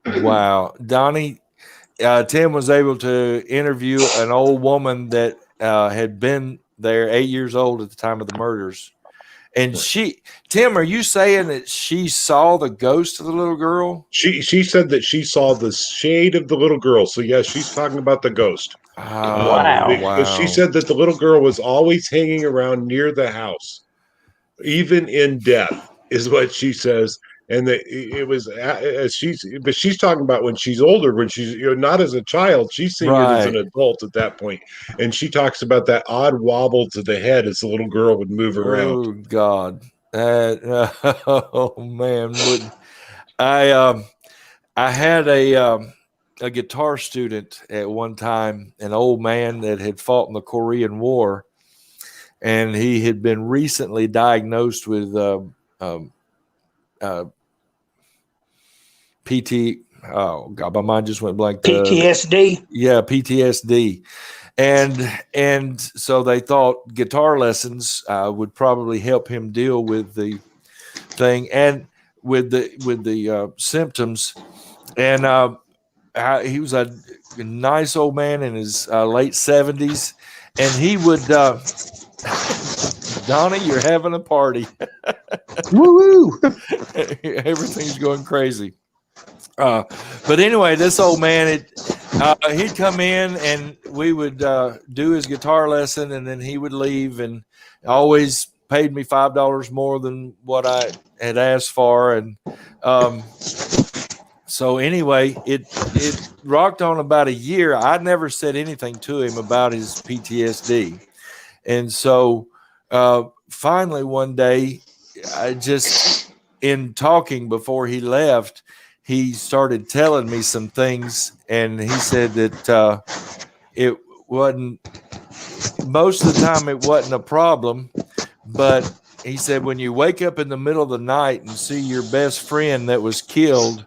S1: Wow. Donnie, Tim was able to interview an old woman that had been there, 8 years old at the time of the murders. And Tim, are you saying that she saw the ghost of the little girl?
S2: She said that she saw the shade of the little girl. So yes, she's talking about the ghost.
S1: Oh,
S2: Because she
S1: wow.
S2: said that the little girl was always hanging around near the house, even in death, is what she says. And that it was as she's talking about when she's older, when she's not as a child, she's seeing it as an
S1: Right.
S2: adult at that point, and she talks about that odd wobble to the head as the little girl would move around.
S1: Oh, God. Oh, man. I had a guitar student at one time, an old man that had fought in the Korean War, and he had been recently diagnosed with PT. Oh God, my mind just went blank.
S5: PTSD.
S1: Yeah, PTSD, and so they thought guitar lessons would probably help him deal with the thing and with the symptoms. And he was a nice old man in his late 70s, and he would. Donnie, you're having a party.
S5: Woo woo.
S1: Everything's going crazy. But anyway, this old man, he'd come in and we would do his guitar lesson, and then he would leave, and always paid me $5 more than what I had asked for. And so anyway, it rocked on about a year. I never said anything to him about his PTSD. And so finally one day, I just, in talking before he left, he started telling me some things, and he said that it wasn't, most of the time it wasn't a problem, but he said when you wake up in the middle of the night and see your best friend that was killed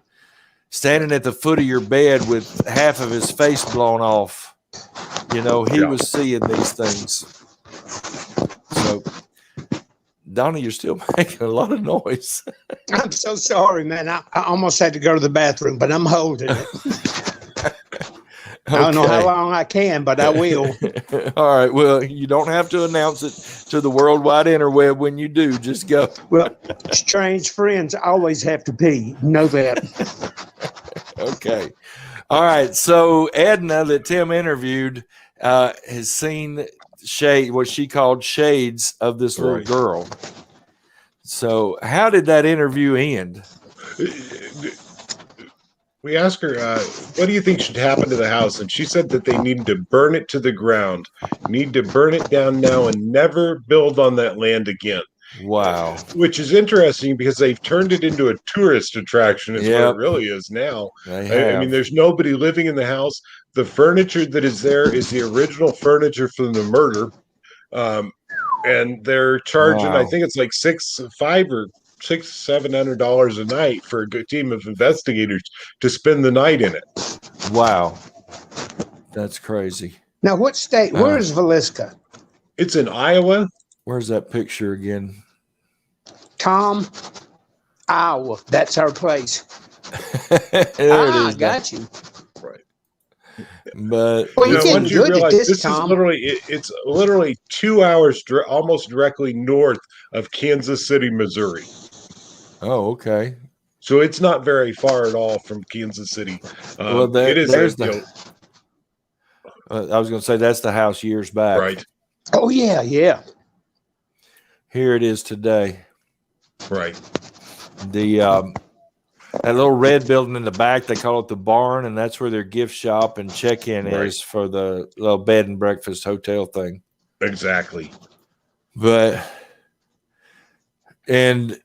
S1: standing at the foot of your bed with half of his face blown off, he was seeing these things. So, Donnie, you're still making a lot of noise.
S5: I'm so sorry, man. I almost had to go to the bathroom, but I'm holding it. I don't know how long I can, but I will.
S1: All right. Well, you don't have to announce it to the worldwide interweb when you do. Just go.
S5: Well, strange friends always have to pee. Know that.
S1: Okay. All right. So Edna, that Tim interviewed, has seen what she called shades of this little girl. So how did that interview end?
S2: We asked her, what do you think should happen to the house? And she said that they need to burn it to the ground, need to burn it down now and never build on that land again.
S1: Wow.
S2: Which is interesting because they've turned it into a tourist attraction is what it really is now. I mean, there's nobody living in the house. The furniture that is there is the original furniture from the murder. And they're charging, I think it's like $700 a night for a good team of investigators to spend the night in it.
S1: Wow. That's crazy.
S5: Now, what state? Where is Villisca?
S2: It's in Iowa.
S1: Where's that picture again?
S5: Tom, Iowa. That's our place.
S1: There it is.
S5: Got you.
S2: Right.
S1: But
S2: once you realize this is it's literally 2 hours almost directly north of Kansas City, Missouri.
S1: Oh, okay.
S2: So it's not very far at all from Kansas City.
S1: Well,
S2: it is.
S1: I was going to say that's the house years back.
S2: Right.
S5: Oh, yeah, yeah.
S1: Here it is today.
S2: Right.
S1: The that little red building in the back, they call it the barn, and that's where their gift shop and check-in is for the little bed and breakfast hotel thing.
S2: Exactly.
S1: And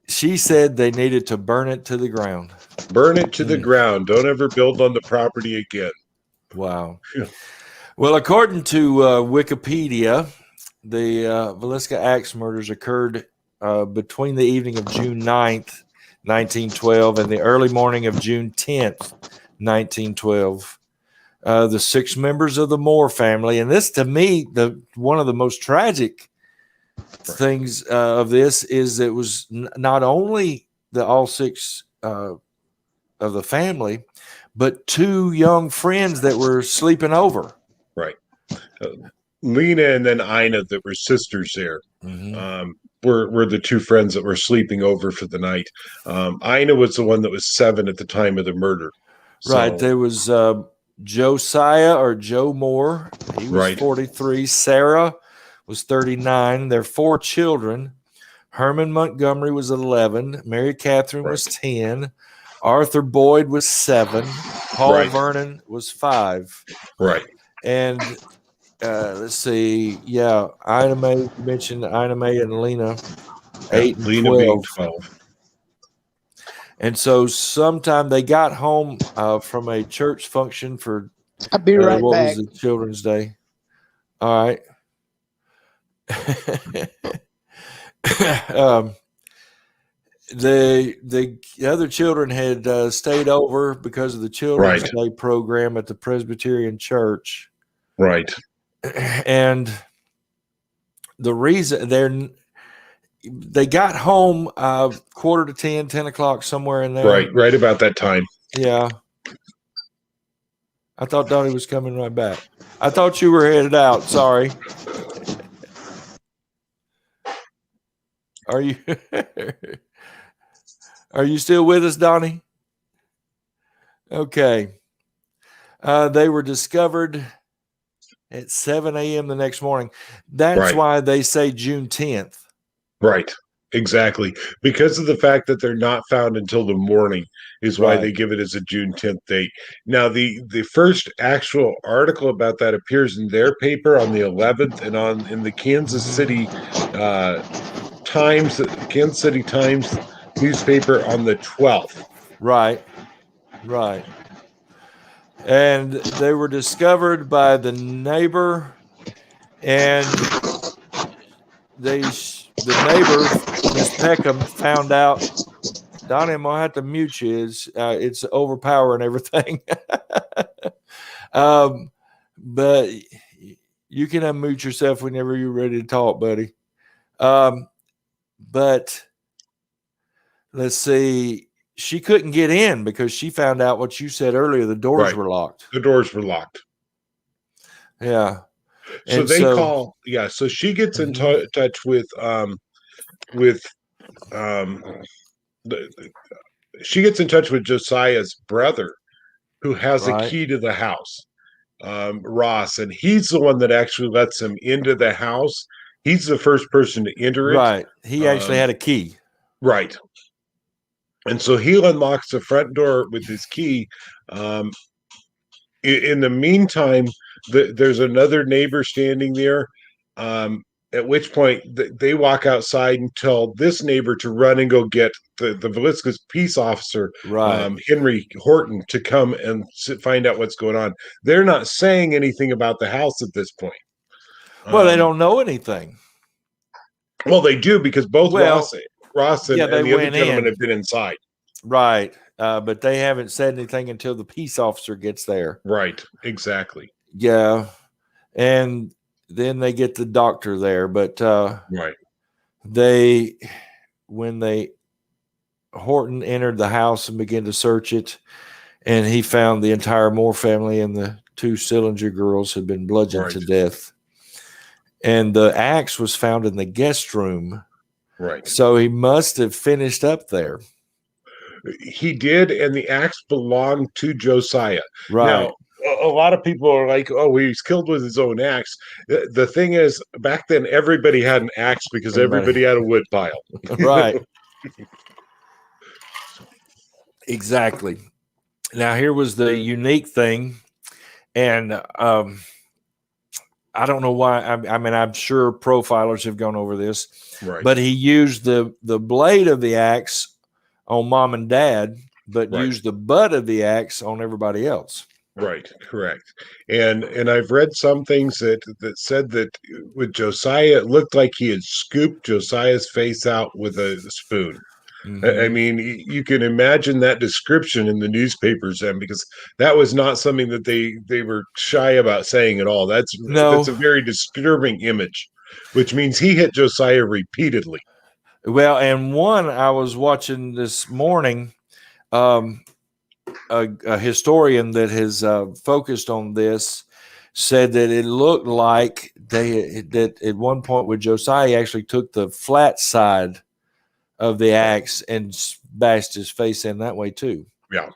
S1: she said they needed to burn it to the ground.
S2: Burn it to the ground. Don't ever build on the property again.
S1: Wow. Yeah. Well, according to Wikipedia, the Villisca axe murders occurred between the evening of June 9th, 1912, and the early morning of June 10th, 1912. The 6 members of the Moore family, and this to me, one of the most tragic things of this is it was not only the all 6 of the family, but 2 young friends that were sleeping over.
S2: Right. Lena and then Ina, that were sisters there, were the 2 friends that were sleeping over for the night. Ina was the one that was 7 at the time of the murder.
S1: Right. There was Josiah or Joe Moore. He was 43. Sarah was 39. Their 4 children. Herman Montgomery was 11. Mary Catherine was 10. Arthur Boyd was 7. Paul Vernon was 5.
S2: Right.
S1: And let's see. Yeah. Ina Mae, you mentioned Ina Mae and Lena. 8 and
S2: Lena
S1: 12.
S2: being 12.
S1: And so sometime they got home from a church function for
S5: I'll be right
S1: what
S5: back.
S1: was the Children's Day. All right. The other children had stayed over because of the Children's Day program at the Presbyterian Church.
S2: Right.
S1: And the reason they got home 9:45, 10 o'clock, somewhere in there.
S2: Right about that time.
S1: Yeah. I thought Donnie was coming right back. I thought you were headed out. Sorry. Are you Are you still with us, Donnie? Okay. They were discovered at 7 a.m. the next morning. That's why they say June 10th.
S2: Right. Exactly. Because of the fact that they're not found until the morning is why they give it as a June 10th date. Now, the first actual article about that appears in their paper on the 11th and in the Kansas City Times newspaper on the 12th.
S1: Right. And they were discovered by the neighbor, and the neighbor, Miss Peckham, found out. Donnie, I'm gonna have to mute you. It's overpowering everything. But you can unmute yourself whenever you're ready to talk, buddy. But let's see. She couldn't get in because she found out what you said earlier. The doors were locked.
S2: The doors were locked.
S1: Yeah.
S2: So they call. Yeah. So she gets in touch with she gets in touch with Josiah's brother, who has a key to the house, Ross, and he's the one that actually lets him into the house. He's the first person to enter it.
S1: Right. He actually had a key.
S2: Right. And so he unlocks the front door with his key. In the meantime, there's another neighbor standing there, at which point they walk outside and tell this neighbor to run and go get the Villisca's peace officer, Henry Horton, to come and find out what's going on. They're not saying anything about the house at this point.
S1: Well, they don't know anything.
S2: Well, they do, because both Ross and the other gentleman have been inside.
S1: Right. But they haven't said anything until the peace officer gets there.
S2: Right. Exactly.
S1: Yeah. And then they get the doctor there. But when Horton entered the house and began to search it, and he found the entire Moore family and the 2 Sillinger girls had been bludgeoned to death. And the axe was found in the guest room.
S2: Right.
S1: So he must have finished up there.
S2: He did, and the axe belonged to Josiah.
S1: Right.
S2: Now, a lot of people are like, "Oh, he's killed with his own axe." The thing is, back then, everybody had an axe because everybody had a wood pile.
S1: Right. Exactly. Now, here was the unique thing, and I don't know why. I mean, I'm sure profilers have gone over this, but he used the blade of the axe on mom and dad, but used the butt of the axe on everybody else.
S2: Right, correct. And I've read some things that said that with Josiah, it looked like he had scooped Josiah's face out with a spoon. I mean, you can imagine that description in the newspapers then, because that was not something that they were shy about saying at all. That's
S1: No.
S2: a very disturbing image, which means he hit Josiah repeatedly.
S1: Well, and one I was watching this morning, a historian that has focused on this said that it looked like that at one point with Josiah, he actually took the flat side of the axe and bashed his face in that way too.
S2: Yeah.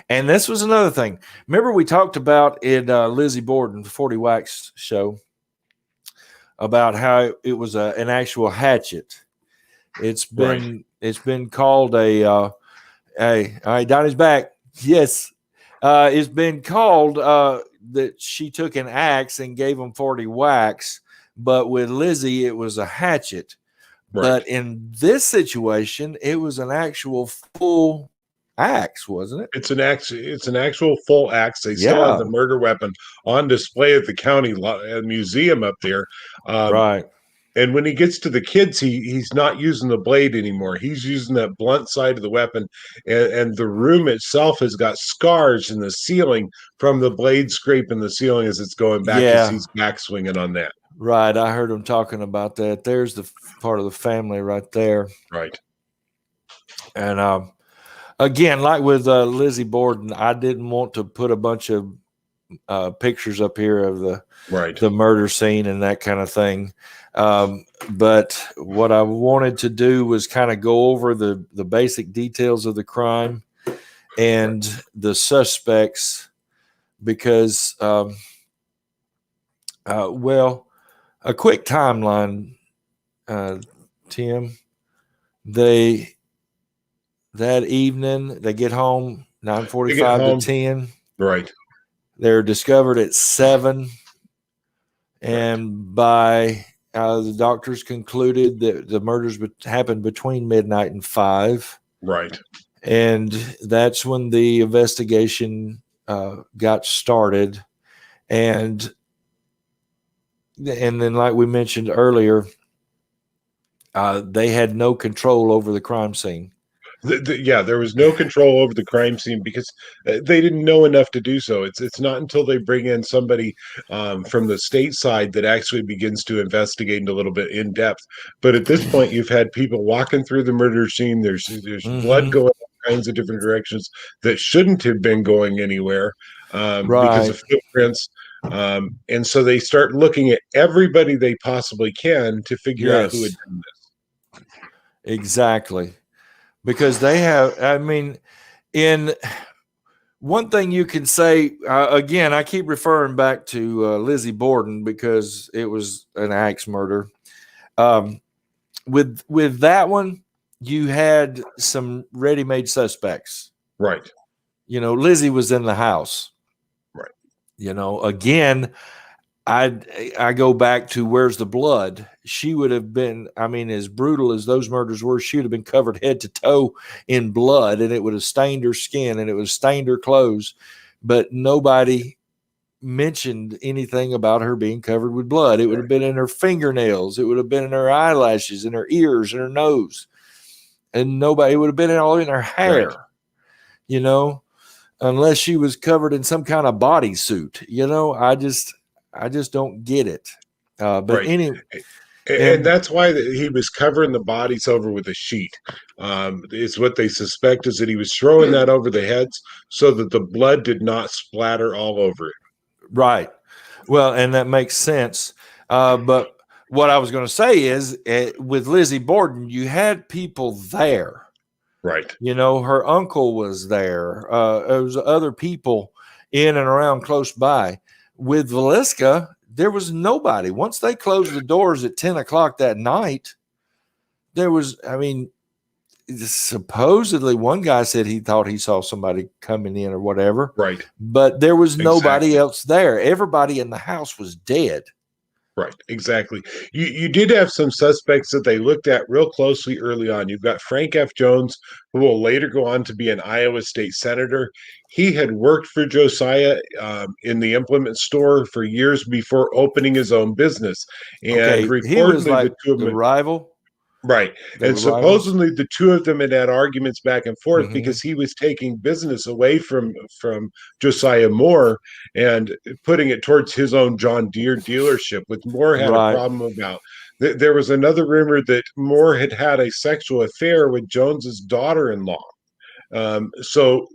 S1: And this was another thing. Remember we talked about in Lizzie Borden, the 40 Wax show, about how it was an actual hatchet. It's been called a hey, all right, Donnie's back. Yes. It's been called that she took an axe and gave him 40 whacks, but with Lizzie it was a hatchet.
S2: Right.
S1: But in this situation, it was an actual full axe, wasn't it?
S2: It's an axe. It's an actual full axe. They still have the murder weapon on display at the county museum up there.
S1: Right.
S2: And when he gets to the kids, he's not using the blade anymore. He's using that blunt side of the weapon. And the room itself has got scars in the ceiling from the blade scraping the ceiling as it's going back, because he's back swinging on that.
S1: Right. I heard him talking about that. There's the part of the family right there.
S2: Right.
S1: And again, like with Lizzie Borden, I didn't want to put a bunch of pictures up here of the murder scene and that kind of thing. But what I wanted to do was kind of go over the basic details of the crime and the suspects, because, well, a quick timeline, Tim. That evening they get home 9:45 to 10.
S2: Right.
S1: They're discovered at 7, and by the doctors concluded that the murders happened between midnight and 5.
S2: Right.
S1: And that's when the investigation got started, and then, like we mentioned earlier, they had no control over the crime scene.
S2: There was no control over the crime scene because they didn't know enough to do so. It's not until they bring in somebody from the state side that actually begins to investigate a little bit in depth. But at this point, you've had people walking through the murder scene. There's blood going all kinds of different directions that shouldn't have been going anywhere because of footprints. And so they start looking at everybody they possibly can to figure out who had done this.
S1: Exactly. Because they have, I mean, in one thing you can say, again, I keep referring back to Lizzie Borden because it was an axe murder. With that one, you had some ready-made suspects.
S2: Right.
S1: You know, Lizzie was in the house.
S2: Right.
S1: You know, again, I go back to where's the blood? She would have been, I mean, as brutal as those murders were, she would have been covered head to toe in blood, and it would have stained her skin and it would have stained her clothes. But nobody mentioned anything about her being covered with blood. It would have been in her fingernails. It would have been in her eyelashes, in her ears, in her nose. And nobody, it would have been all in her hair, you know, unless she was covered in some kind of bodysuit. You know, I just don't get it. But anyway,
S2: and that's why he was covering the bodies over with a sheet. Is what they suspect is that he was throwing that over the heads so that the blood did not splatter all over it.
S1: Right. Well, and that makes sense. But what I was going to say is with Lizzie Borden, you had people there.
S2: Right.
S1: You know, her uncle was there. There was other people in and around close by. With Villisca, there was nobody. Once they closed the doors at 10 o'clock that night, there was, I mean, supposedly one guy said he thought he saw somebody coming in or whatever.
S2: Right.
S1: But there was nobody else there. Everybody in the house was dead.
S2: Right, exactly. You did have some suspects that they looked at real closely early on. You've got Frank F. Jones, who will later go on to be an Iowa state senator. He had worked for Josiah in the implement store for years before opening his own business. And
S1: he was like
S2: the two of them,
S1: the rival?
S2: Right.
S1: They
S2: And
S1: were rivals.
S2: supposedly the two of them had had arguments back and forth
S1: Mhm.
S2: because he was taking business away from Josiah Moore and putting it towards his own John Deere dealership, which Moore had a
S1: Right.
S2: problem about. There was another rumor that Moore had had a sexual affair with Jones's daughter-in-law. So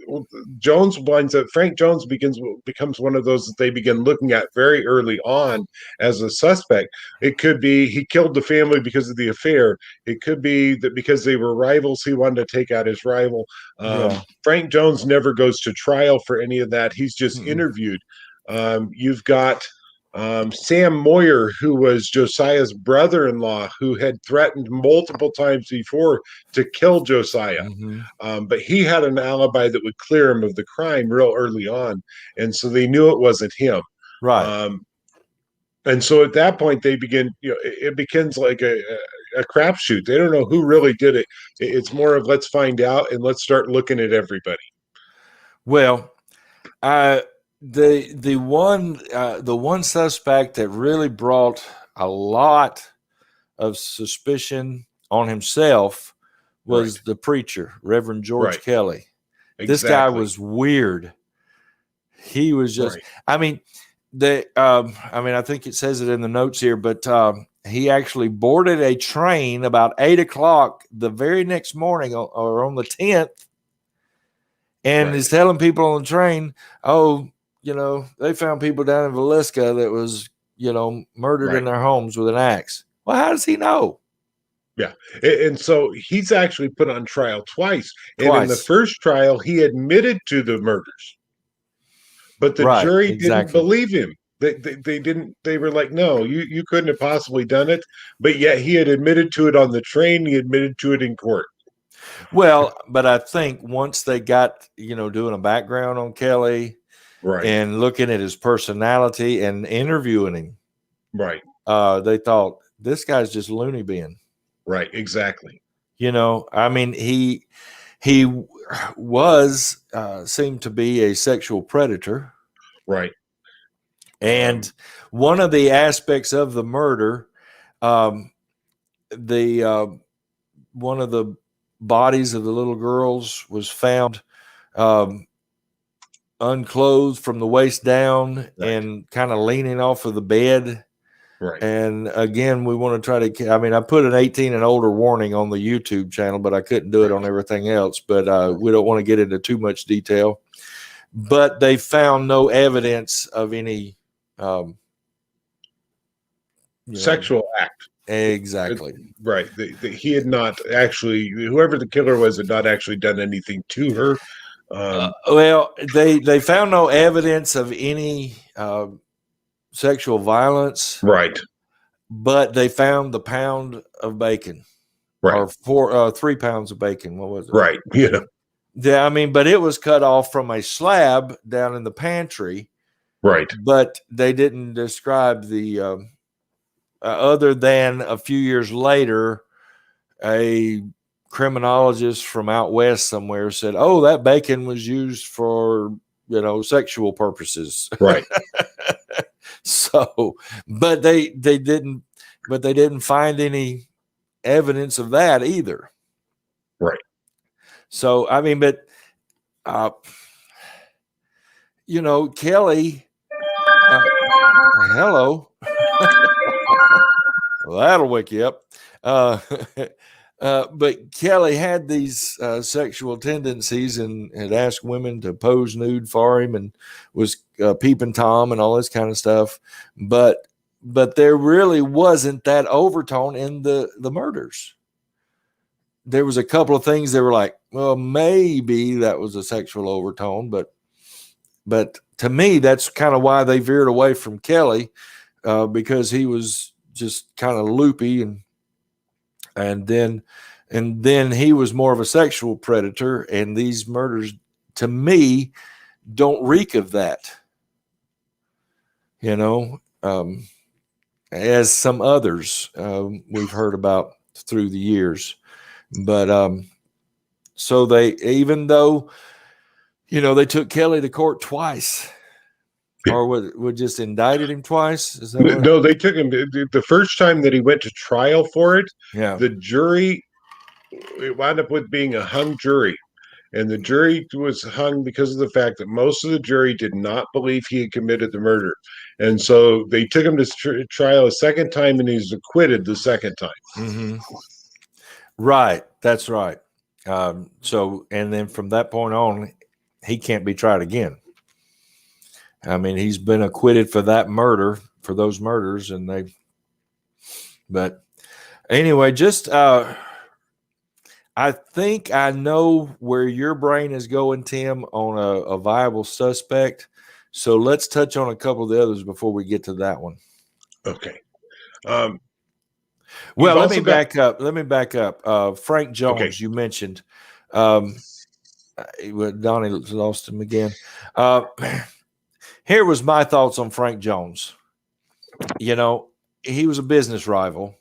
S2: Jones winds up. Frank Jones becomes one of those that they begin looking at very early on as a suspect. It could be he killed the family because of the affair. It could be that because they were rivals, he wanted to take out his rival.
S1: Yeah.
S2: Frank Jones never goes to trial for any of that. He's just
S1: Mm-mm.
S2: interviewed. You've got Sam Moyer, who was Josiah's brother-in-law, who had threatened multiple times before to kill Josiah.
S1: Mhm.
S2: But he had an alibi that would clear him of the crime real early on, and so they knew it wasn't him.
S1: Right.
S2: And so at that point, they begin. It begins like a crapshoot. They don't know who really did it. It's more of let's find out and let's start looking at everybody.
S1: Well, the one suspect that really brought a lot of suspicion on himself was the preacher, Reverend George Kelly.
S2: Exactly.
S1: This guy was weird. He was just, I mean, I think it says it in the notes here, but he actually boarded a train about 8 o'clock the very next morning or on the 10th. And is telling people on the train, oh, they found people down in Villisca that was, murdered in their homes with an axe. Well, how does he know?
S2: Yeah. And so he's actually put on trial twice. And in the first trial, he admitted to the murders. But the jury didn't believe him. They didn't. They were like, no, you couldn't have possibly done it. But yet he had admitted to it on the train. He admitted to it in court.
S1: Well, but I think once they got, doing a background on Kelly and looking at his personality and interviewing him, they thought this guy's just loony bin.
S2: Right. Exactly.
S1: I mean, he was seemed to be a sexual predator.
S2: Right.
S1: And one of the aspects of the murder, one of the bodies of the little girls was found unclothed from the waist down and kind of leaning off of the bed.
S2: Right.
S1: And again, we want to try to, I put an 18 and older warning on the YouTube channel, but I couldn't do it on everything else. But we don't want to get into too much detail. But they found no evidence of any
S2: sexual act.
S1: Exactly.
S2: Right. He had not actually, whoever the killer was, had not actually done anything to her.
S1: Well, they found no evidence of any sexual violence.
S2: Right.
S1: But they found the pound of bacon.
S2: Right.
S1: Or 3 pounds of bacon. What was it?
S2: Right. Yeah.
S1: Yeah, but it was cut off from a slab down in the pantry.
S2: Right.
S1: But they didn't describe the other than a few years later, a criminologist from out west somewhere said, "Oh, that bacon was used for, sexual purposes."
S2: Right.
S1: So, but they didn't find any evidence of that either.
S2: Right.
S1: So, Kelly, hello. Well, that'll wake you up. But Kelly had these sexual tendencies and had asked women to pose nude for him and was peeping Tom and all this kind of stuff. But there really wasn't that overtone in the murders. There was a couple of things that were like, well, maybe that was a sexual overtone, but to me, that's kind of why they veered away from Kelly, because he was just kind of loopy and then he was more of a sexual predator, and these murders to me don't reek of that, as some others we've heard about through the years. But so even though they took Kelly to court twice, or would just indicted him twice? Is that what?
S2: No, they took him the first time that he went to trial for it.
S1: Yeah.
S2: The jury, it wound up with being a hung jury. And the jury was hung because of the fact that most of the jury did not believe he had committed the murder. And so they took him to trial a second time, and he's acquitted the second time.
S1: Mm-hmm. Right. That's right. So, and then from that point on, he can't be tried again. I mean, he's been acquitted for that murder, for those murders, but anyway, just, I think I know where your brain is going, Tim, on a viable suspect. So let's touch on a couple of the others before we get to that one.
S2: Okay.
S1: Well, let me back up. Frank Jones, okay. You mentioned. Donnie lost him again. Here was my thoughts on Frank Jones. You know, he was a business rival.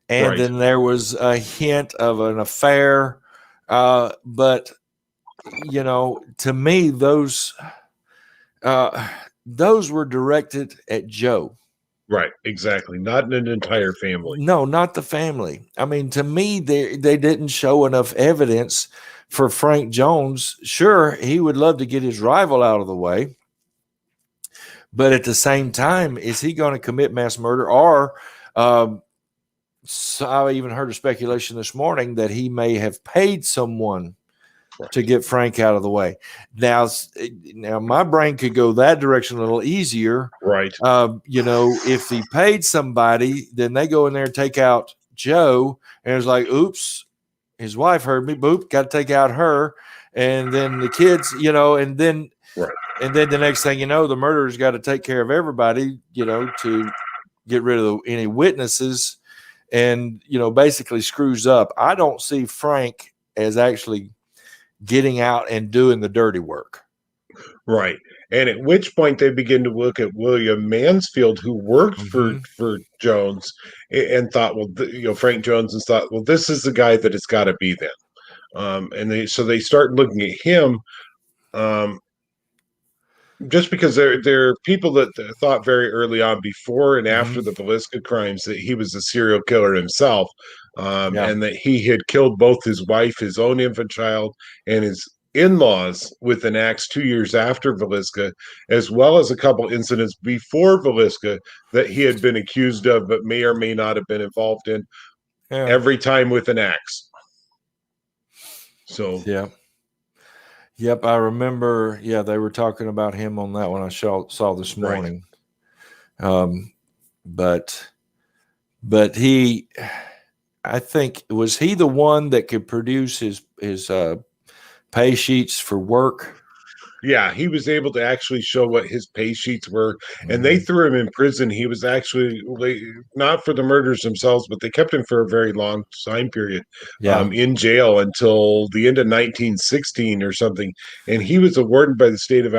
S1: And right. Then there was a hint of an affair. But, you know, to me, those were directed at Joe.
S2: Right, exactly. Not an entire family.
S1: No, not the family. I mean, to me, they didn't show enough evidence for Frank Jones. Sure, he would love to get his rival out of the way. But at the same time, is he going to commit mass murder? Or so I even heard a speculation this morning that he may have paid someone to get Frank out of the way. Now my brain could go that direction a little easier.
S2: Right.
S1: You know, if he paid somebody, then they go in there and take out Joe, and it's like, oops, his wife heard me, boop, got to take out her. And then the kids, you know, and then
S2: right.
S1: And then the next thing you know, the murderer's got to take care of everybody, you know, to get rid of any witnesses, and, you know, basically screws up. I don't see Frank as actually getting out and doing the dirty work.
S2: Right. And at which point they begin to look at William Mansfield, who worked for Jones, and thought, well, you know, Frank Jones, and thought, well, this is the guy that it's got to be then. And they start looking at him, just because there are people that thought very early on, before and after the Villisca crimes, that he was a serial killer himself, and that he had killed both his wife, his own infant child, and his in-laws with an axe 2 years after Villisca, as well as a couple incidents before Villisca that he had been accused of but may or may not have been involved in, every time with an axe. So
S1: Yep, I remember. Yeah, they were talking about him on that one I saw this morning. Right. But he, I think, was he the one that could produce his pay sheets for work?
S2: Yeah, he was able to actually show what his pay sheets were, and they threw him in prison. He was actually not for the murders themselves, but they kept him for a very long time period in jail until the end of 1916 or something. And he was awarded by the state of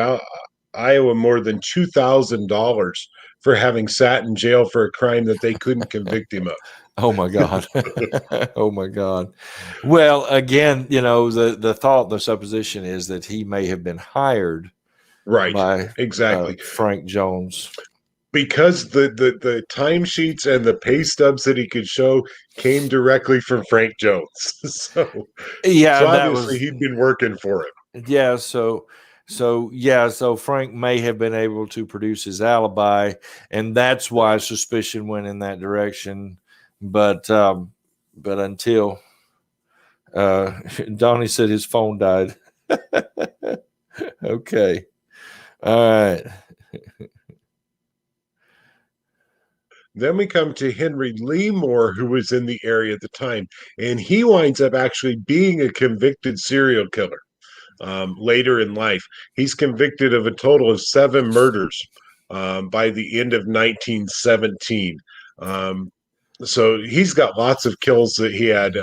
S2: Iowa more than $2,000 for having sat in jail for a crime that they couldn't convict him of.
S1: Oh my God. Oh my God. Well, again, you know, the supposition is that he may have been hired by Frank Jones.
S2: Because the timesheets and the pay stubs that he could show came directly from Frank Jones. So obviously he'd been working for him.
S1: Yeah, so Frank may have been able to produce his alibi, and that's why suspicion went in that direction. But until Donnie said his phone died. Okay. All right.
S2: Then we come to Henry Lee Moore, who was in the area at the time, and he winds up actually being a convicted serial killer later in life. He's convicted of a total of 7 murders by the end of 1917. So he's got lots of kills that he had.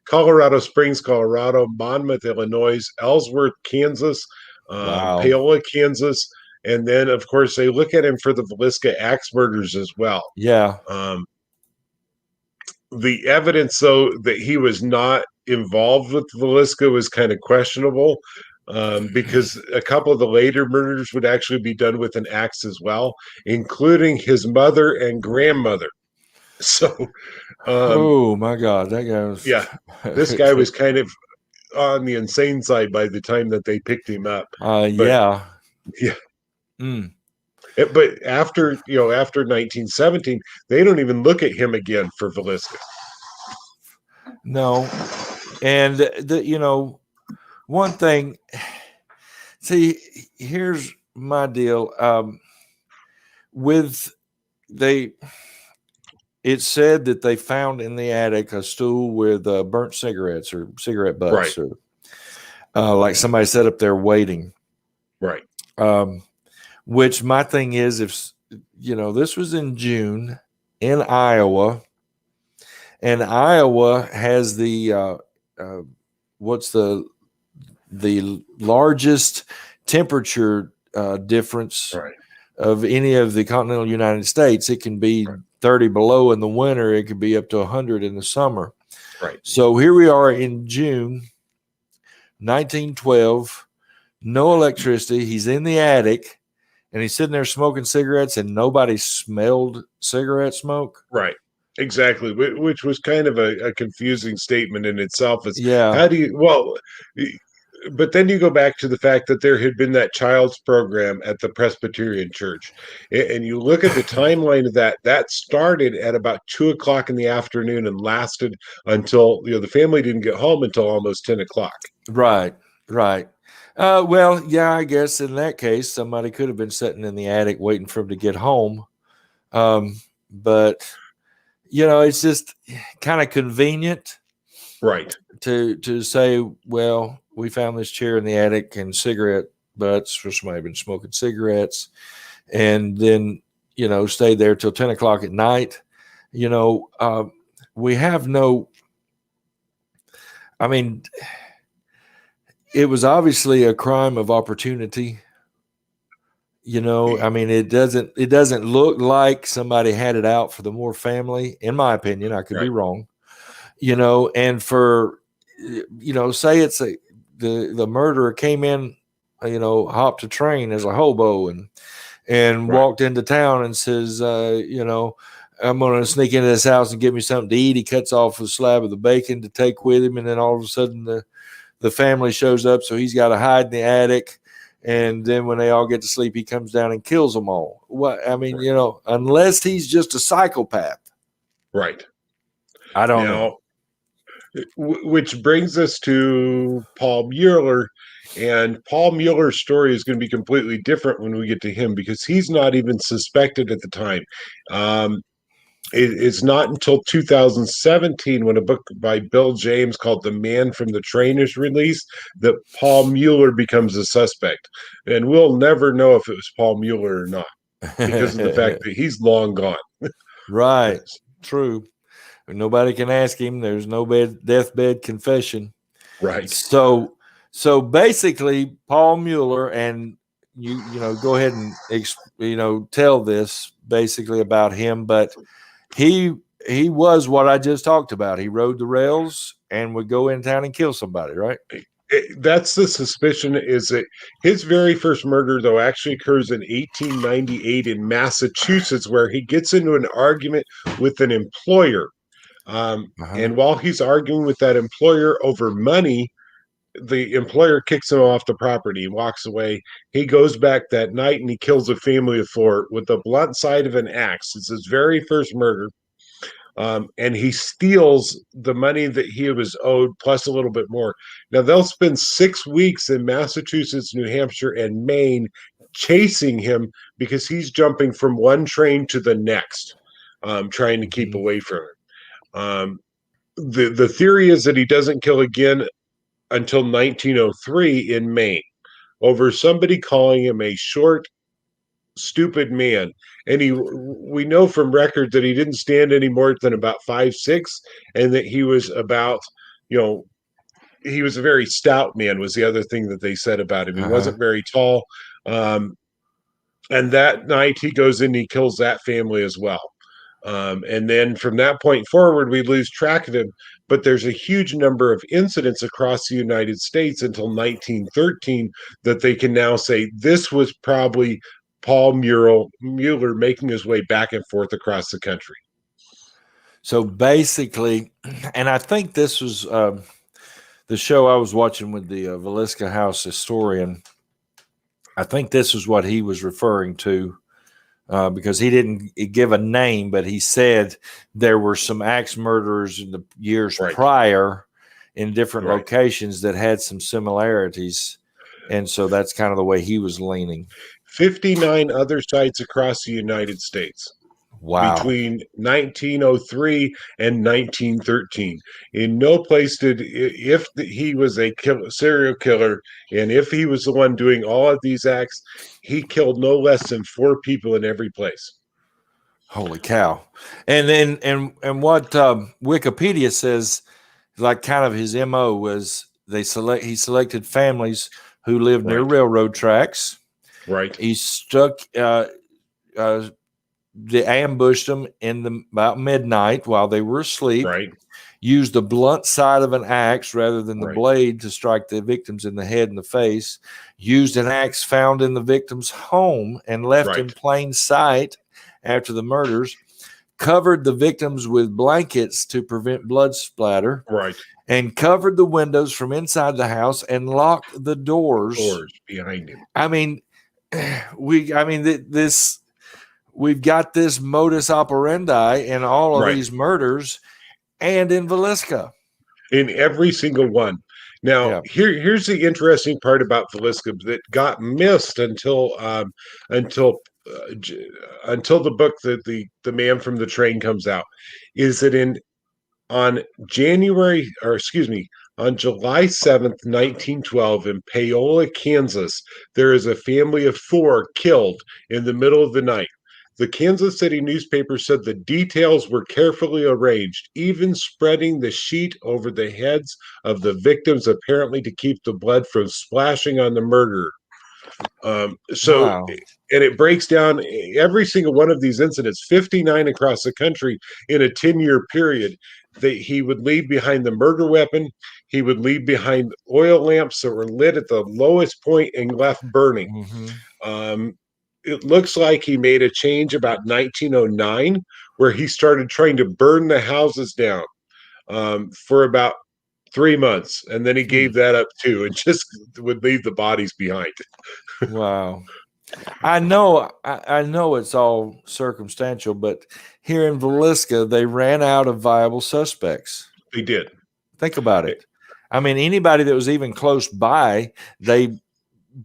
S2: Colorado Springs, Colorado, Monmouth, Illinois, Ellsworth, Kansas, Paola, Kansas. And then, of course, they look at him for the Villisca axe murders as well.
S1: Yeah.
S2: The evidence, though, that he was not involved with Villisca was kind of questionable. because a couple of the later murders would actually be done with an axe as well, including his mother and grandmother. So,
S1: Oh my God, that guy was.
S2: yeah, this guy was kind of on the insane side by the time that they picked him up. But
S1: yeah.
S2: yeah.
S1: Mm.
S2: But after 1917, they don't even look at him again for Villisca.
S1: No, and one thing. See, here's my deal. It said that they found in the attic a stool with burnt cigarettes or cigarette butts,
S2: Right.
S1: or like somebody sat up there waiting.
S2: Right.
S1: Which my thing is, if this was in June in Iowa, and Iowa has the what's the largest temperature difference of any of the continental United States. It can be 30 below in the winter. It could be up to 100 in the summer.
S2: Right.
S1: So here we are in June 1912, no electricity. He's in the attic and he's sitting there smoking cigarettes, and nobody smelled cigarette smoke.
S2: Right. Exactly. Which was kind of a confusing statement in itself.
S1: Yeah.
S2: But then you go back to the fact that there had been that child's program at the Presbyterian Church, and you look at the timeline of that started at about 2:00 in the afternoon and lasted until the family didn't get home until almost 10:00.
S1: Right. Well, yeah, I guess in that case, somebody could have been sitting in the attic waiting for him to get home. But it's just kind of convenient,
S2: right,
S1: to say, well, we found this chair in the attic and cigarette butts for somebody been smoking cigarettes, and then stayed there till 10:00 at night. We have no. I mean, it was obviously a crime of opportunity. I mean, it doesn't look like somebody had it out for the Moore family, in my opinion. I could be wrong. And for say it's the murderer came in, hopped a train as a hobo and walked into town and says, I'm going to sneak into this house and get me something to eat. He cuts off a slab of the bacon to take with him, and then all of a sudden the family shows up, so he's got to hide in the attic. And then when they all get to sleep, he comes down and kills them all. Unless he's just a psychopath.
S2: Right.
S1: I don't know.
S2: Which brings us to Paul Mueller. And Paul Mueller's story is going to be completely different when we get to him, because he's not even suspected at the time. It's not until 2017, when a book by Bill James called The Man from the Train is released, that Paul Mueller becomes a suspect. And we'll never know if it was Paul Mueller or not, because of the fact that he's long gone.
S1: Right. True. Nobody can ask him. There's no deathbed confession.
S2: Right.
S1: So basically, Paul Mueller, and you go ahead and tell this basically about him, but he was what I just talked about. He rode the rails and would go in town and kill somebody, right?
S2: That's the suspicion, is that his very first murder, though, actually occurs in 1898 in Massachusetts, where he gets into an argument with an employer. And while he's arguing with that employer over money, the employer kicks him off the property, walks away. He goes back that night and he kills a family of 4 with the blunt side of an axe. It's his very first murder. And he steals the money that he was owed, plus a little bit more. Now, they'll spend 6 weeks in Massachusetts, New Hampshire, and Maine chasing him, because he's jumping from one train to the next, trying to keep away from him. The theory is that he doesn't kill again until 1903 in Maine, over somebody calling him a short, stupid man. And we know from record that he didn't stand any more than about 5'6", and that he was about, he was a very stout man, was the other thing that they said about him. He wasn't very tall. And that night he goes in and he kills that family as well. And then from that point forward, we lose track of him. But there's a huge number of incidents across the United States until 1913 that they can now say this was probably Paul Mueller making his way back and forth across the country.
S1: So basically, and I think this was the show I was watching with the Villisca House historian. I think this is what he was referring to. Because he didn't give a name, but he said there were some axe murderers in the years prior in different locations that had some similarities. And so that's kind of the way he was leaning.
S2: 59 other sites across the United States.
S1: Wow.
S2: Between 1903 and 1913. In no place did, if he was a serial killer, and if he was the one doing all of these acts, he killed no less than 4 people in every place.
S1: Holy cow. And then, and what Wikipedia says, like kind of his MO was he selected families who lived near railroad tracks.
S2: Right.
S1: He stuck, they ambushed them in about midnight while they were asleep.
S2: Right.
S1: Used the blunt side of an axe rather than the blade to strike the victims in the head and the face. Used an axe found in the victim's home and left in plain sight after the murders. Covered the victims with blankets to prevent blood splatter.
S2: Right.
S1: And covered the windows from inside the house and locked the doors
S2: behind him.
S1: I mean, we've got this modus operandi in all of these murders and in Villisca.
S2: In every single one. Now, here's the interesting part about Villisca that got missed until the book that the Man from the Train comes out, is that on July 7th, 1912, in Paola, Kansas, there is a family of 4 killed in the middle of the night. The Kansas City newspaper said the details were carefully arranged, even spreading the sheet over the heads of the victims, apparently to keep the blood from splashing on the murderer. And it breaks down every single one of these incidents, 59 across the country in a 10-year period. He would leave behind the murder weapon. He would leave behind oil lamps that were lit at the lowest point and left burning. It looks like he made a change about 1909, where he started trying to burn the houses down for about 3 months, and then he gave that up too, and just would leave the bodies behind.
S1: Wow. I know it's all circumstantial, but here in Villisca, they ran out of viable suspects.
S2: They did.
S1: Think about it. I mean, anybody that was even close by, they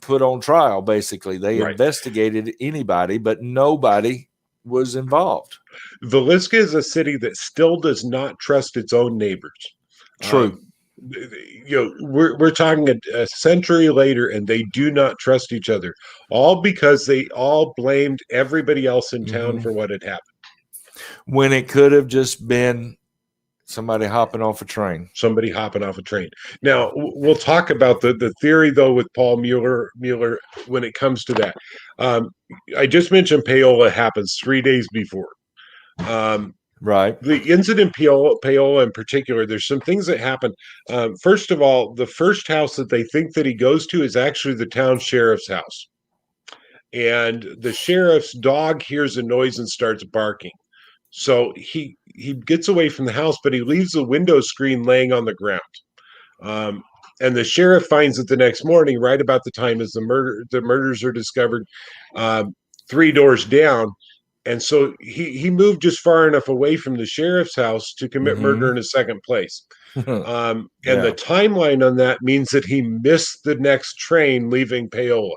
S1: put on trial, basically. They investigated anybody, but nobody was involved.
S2: Villisca is a city that still does not trust its own neighbors.
S1: True.
S2: We're talking a century later, and they do not trust each other, all because they all blamed everybody else in town for what had happened,
S1: when it could have just been somebody hopping off a train.
S2: Now, we'll talk about the theory, though, with Paul Mueller when it comes to that. I just mentioned Paola happens 3 days before. The incident Paola in particular, there's some things that happen. First of all, the first house that they think that he goes to is actually the town sheriff's house. And the sheriff's dog hears a noise and starts barking. So he gets away from the house, but he leaves the window screen laying on the ground. And the sheriff finds it the next morning, right about the time as the murders are discovered, 3 doors down. And so he moved just far enough away from the sheriff's house to commit murder in a second place. And the timeline on that means that he missed the next train leaving Paola.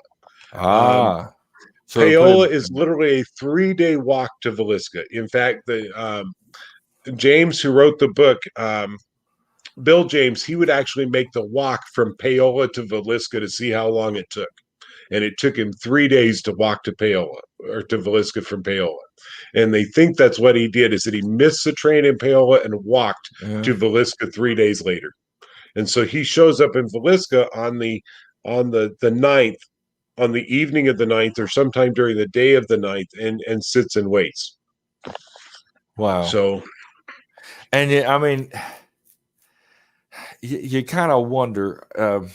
S2: So Paola is literally a 3-day walk to Villisca. In fact, James, who wrote the book, Bill James, he would actually make the walk from Paola to Villisca to see how long it took. And it took him 3 days to walk to Paola, or to Villisca from Paola. And they think that's what he did, is that he missed the train in Paola and walked to Villisca 3 days later. And so he shows up in Villisca on the 9th, on the evening of the 9th, or sometime during the day of the 9th, and sits and waits.
S1: Wow.
S2: So,
S1: and I mean, you kind of wonder.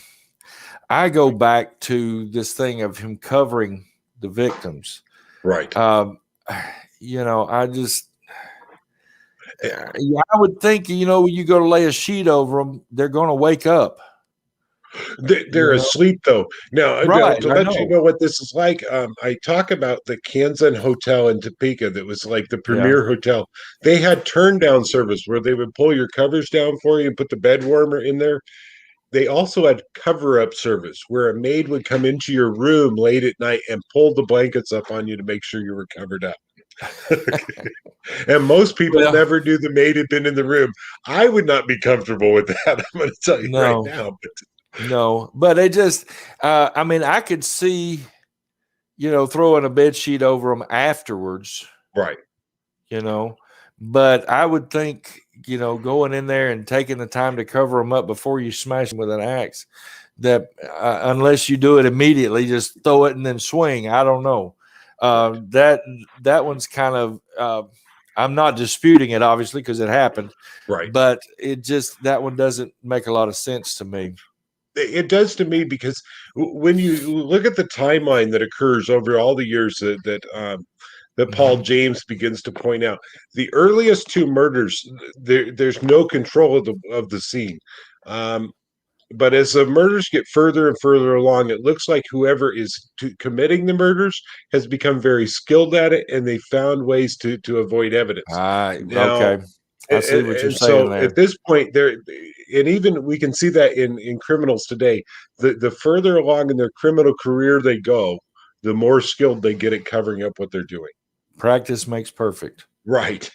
S1: I go back to this thing of him covering the victims.
S2: right.
S1: I just, I would think, you go to lay a sheet over them, they're going to wake up.
S2: They're asleep though. Now,
S1: Right,
S2: to
S1: I
S2: let you
S1: know.
S2: know what this is like, I talk about the Kansan Hotel in Topeka that was like the
S1: Yeah.
S2: premier hotel. They had turn down service where they would pull your covers down for you and put the bed warmer in there. They also had cover up service where a maid would come into your room late at night and pull the blankets up on you to make sure you were covered up. And most people never knew the maid had been in the room. I would not be comfortable with that. I'm going to tell you right now.
S1: No, but it just, I mean, I could see, throwing a bed sheet over them afterwards.
S2: Right.
S1: But I would think, going in there and taking the time to cover them up before you smash them with an axe, that unless you do it immediately, just throw it and then swing. I don't know. That one's kind of, I'm not disputing it, obviously, because it happened.
S2: Right.
S1: But that one doesn't make a lot of sense to me.
S2: It does to me because when you look at the timeline that occurs over all the years that Paul James begins to point out, the earliest two murders, there's no control of the scene. But as the murders get further and further along, it looks like whoever is committing the murders has become very skilled at it, and they found ways to avoid evidence.
S1: Okay. I see what you're saying
S2: so
S1: there.
S2: At this point, and even we can see that in criminals today. The further along in their criminal career they go, the more skilled they get at covering up what they're doing.
S1: Practice makes perfect.
S2: Right.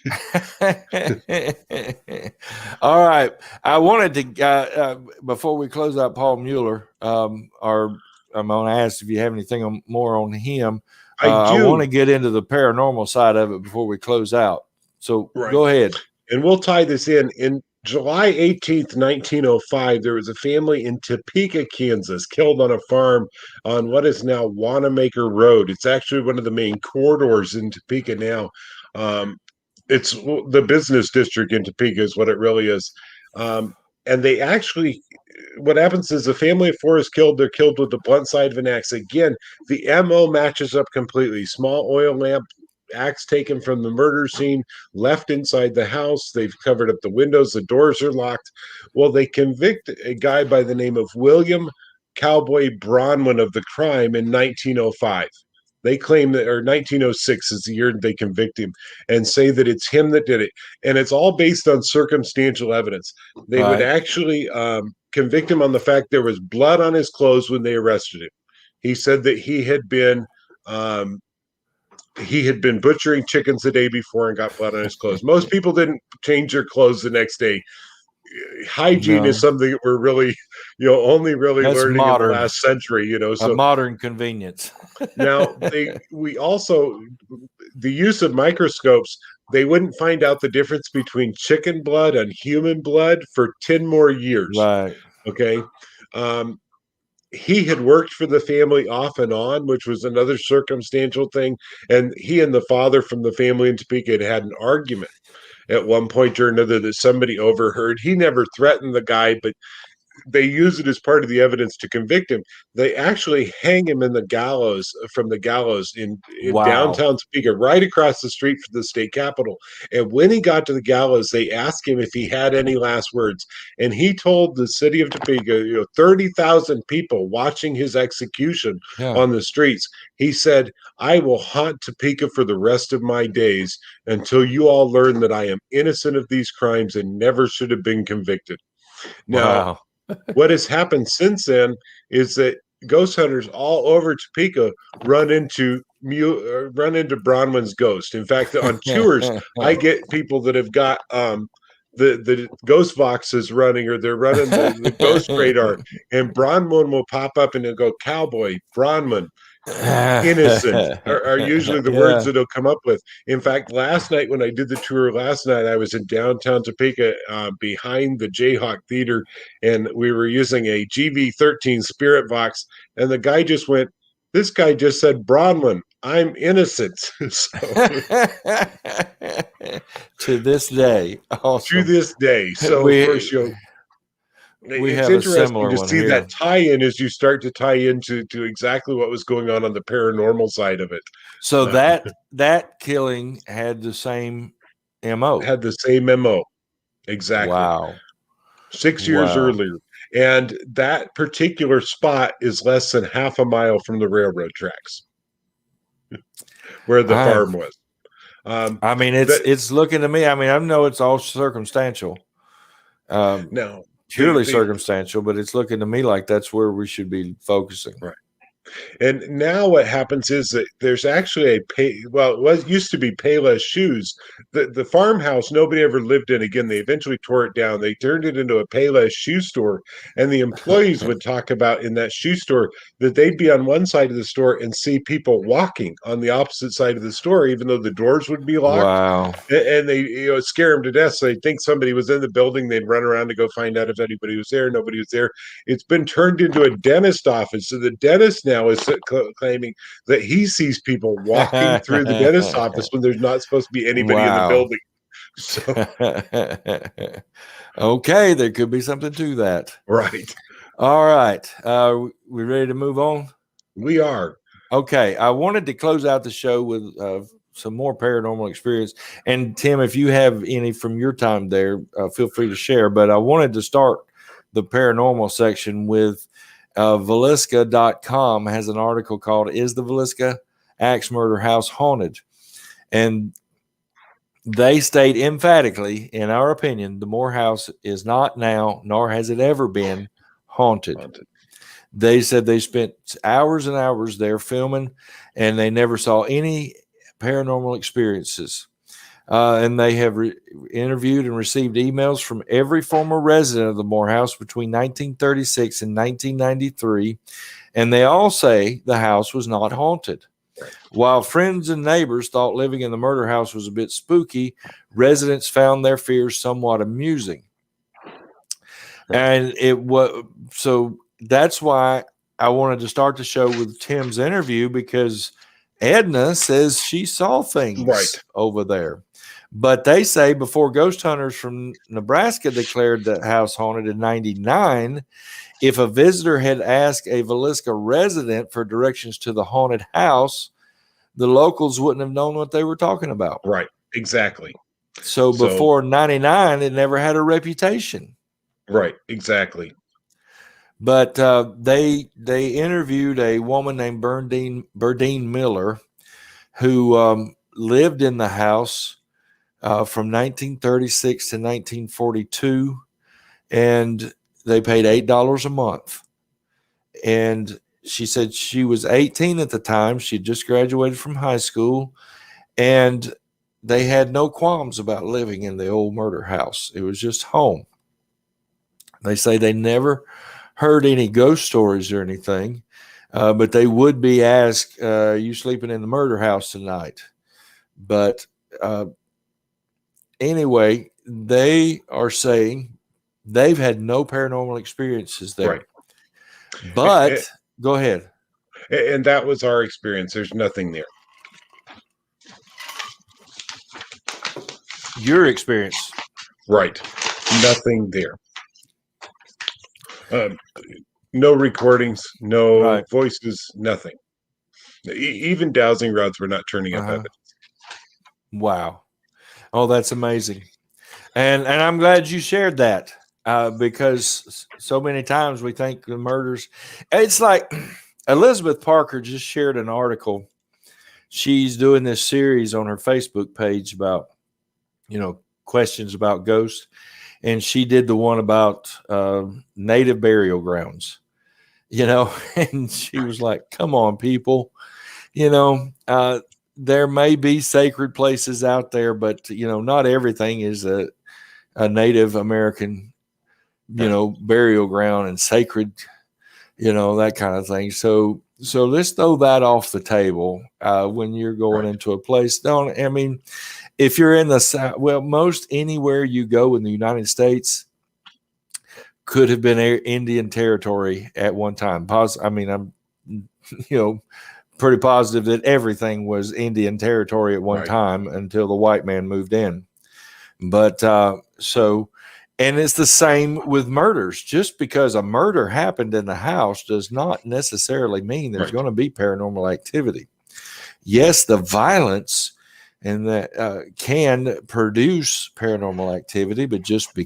S1: All right. I wanted to, before we close out Paul Mueller, or I'm going to ask if you have anything more on him.
S2: I do.
S1: I want to get into the paranormal side of it before we close out. So Go ahead.
S2: And we'll tie this in. In July 18th, 1905, there was a family in Topeka, Kansas, killed on a farm on what is now Wanamaker Road. It's actually one of the main corridors in Topeka now. It's the business district in Topeka is what it really is. And they actually, what happens is a family of four is killed. They're killed with the blunt side of an axe. Again, the MO matches up completely. Small oil lamp, axe taken from the murder scene, left inside the house. They've covered up the windows. The doors are locked. Well, they convict a guy by the name of William Cowboy Bronwyn of the crime in 1905. They claim that, or 1906 is the year they convict him, and say that it's him that did it. And it's all based on circumstantial evidence. They would actually convict him on the fact there was blood on his clothes when they arrested him. He said that he had been butchering chickens the day before and got blood on his clothes. Most people didn't change their clothes the next day. Hygiene is something that we're really, only really
S1: That's
S2: learning
S1: modern.
S2: in the last century, so
S1: a modern convenience.
S2: Now we also, the use of microscopes, they wouldn't find out the difference between chicken blood and human blood for 10 more years.
S1: Right.
S2: Okay. He had worked for the family off and on, which was another circumstantial thing. And he and the father from the family in Topeka had an argument at one point or another that somebody overheard. He never threatened the guy, but they use it as part of the evidence to convict him. They actually hang him in the gallows, from the gallows in downtown Topeka, right across the street from the state capitol. And when he got to the gallows, they asked him if he had any last words. And he told the city of Topeka, 30,000 people watching his execution on the streets. He said, "I will haunt Topeka for the rest of my days until you all learn that I am innocent of these crimes and never should have been convicted." Now, what has happened since then is that ghost hunters all over Topeka run into Bronwyn's ghost. In fact, on tours, I get people that have got the ghost boxes running, or they're running the ghost radar, and Bronwyn will pop up and they'll go, "Cowboy, Bronwyn, innocent," are usually the words that he'll come up with. In fact, last night when I did the tour I was in downtown Topeka behind the Jayhawk Theater, and we were using a GV13 spirit box, and the guy just went, "This guy just said, Bronwyn, I'm innocent."
S1: To this day.
S2: To
S1: Awesome.
S2: this day. So
S1: We-
S2: of course,
S1: We
S2: it's
S1: have a
S2: interesting
S1: similar
S2: to
S1: one
S2: see
S1: here.
S2: that tie-in as you start to tie into exactly what was going on the paranormal side of it.
S1: So that killing had the same MO.
S2: Had the same MO. Exactly.
S1: Wow.
S2: 6 years
S1: Wow.
S2: earlier. And that particular spot is less than half a mile from the railroad tracks where the farm was.
S1: I mean, it's looking to me. I mean, I know it's all circumstantial.
S2: No,
S1: purely circumstantial, but it's looking to me like that's where we should be focusing.
S2: Right. And now what happens is that there's actually it used to be Payless Shoes. The farmhouse nobody ever lived in again. They eventually tore it down. They turned it into a Payless shoe store. And the employees would talk about in that shoe store that they'd be on one side of the store and see people walking on the opposite side of the store, even though the doors would be locked.
S1: Wow.
S2: And they scare them to death. So they'd think somebody was in the building. They'd run around to go find out if anybody was there. Nobody was there. It's been turned into a dentist office. So the dentist now is claiming that he sees people walking through the dentist office when there's not supposed to be anybody in the building. So,
S1: okay, there could be something to that.
S2: Right.
S1: All right. We ready to move on?
S2: We are.
S1: Okay. I wanted to close out the show with some more paranormal experience. And Tim, if you have any from your time there, feel free to share. But I wanted to start the paranormal section with Villisca.com has an article called "Is the Villisca Axe Murder House Haunted?" And they state emphatically, in our opinion, the Moore House is not now, nor has it ever been haunted. They said they spent hours and hours there filming, and they never saw any paranormal experiences. And they have interviewed and received emails from every former resident of the Moore House between 1936 and 1993, and they all say the house was not haunted. While friends and neighbors thought living in the murder house was a bit spooky, residents found their fears somewhat amusing. And so that's why I wanted to start the show with Tim's interview, because Edna says she saw things over there. But they say before ghost hunters from Nebraska declared the house haunted in 1999, if a visitor had asked a Villisca resident for directions to the haunted house, the locals wouldn't have known what they were talking about.
S2: Right. Exactly.
S1: So before 99, it never had a reputation.
S2: Right. Exactly.
S1: But they interviewed a woman named Berdine Miller, who lived in the house from 1936 to 1942, and they paid $8 a month. And she said she was 18 at the time. She had just graduated from high school, and they had no qualms about living in the old murder house. It was just home. They say they never heard any ghost stories or anything, but they would be asked, are you sleeping in the murder house tonight? But anyway, they are saying they've had no paranormal experiences there.
S2: Right.
S1: But go ahead.
S2: And that was our experience. There's nothing there.
S1: Your experience.
S2: Right. Nothing there. No recordings, no voices, nothing. Even dowsing rods were not turning up evidence.
S1: Wow. Oh, that's amazing. And I'm glad you shared that, because so many times we think the murders, it's like Elizabeth Parker just shared an article. She's doing this series on her Facebook page about, questions about ghosts. And she did the one about native burial grounds, and she was like, come on, people, there may be sacred places out there, but, not everything is a Native American, burial ground and sacred, that kind of thing. So let's throw that off the table when you're going into a place. If you're in the South, most anywhere you go in the United States could have been Indian territory at one time. I'm, pretty positive that everything was Indian territory at one time until the white man moved in. But and it's the same with murders. Just because a murder happened in the house does not necessarily mean there's going to be paranormal activity. Yes, the violence and that can produce paranormal activity, but just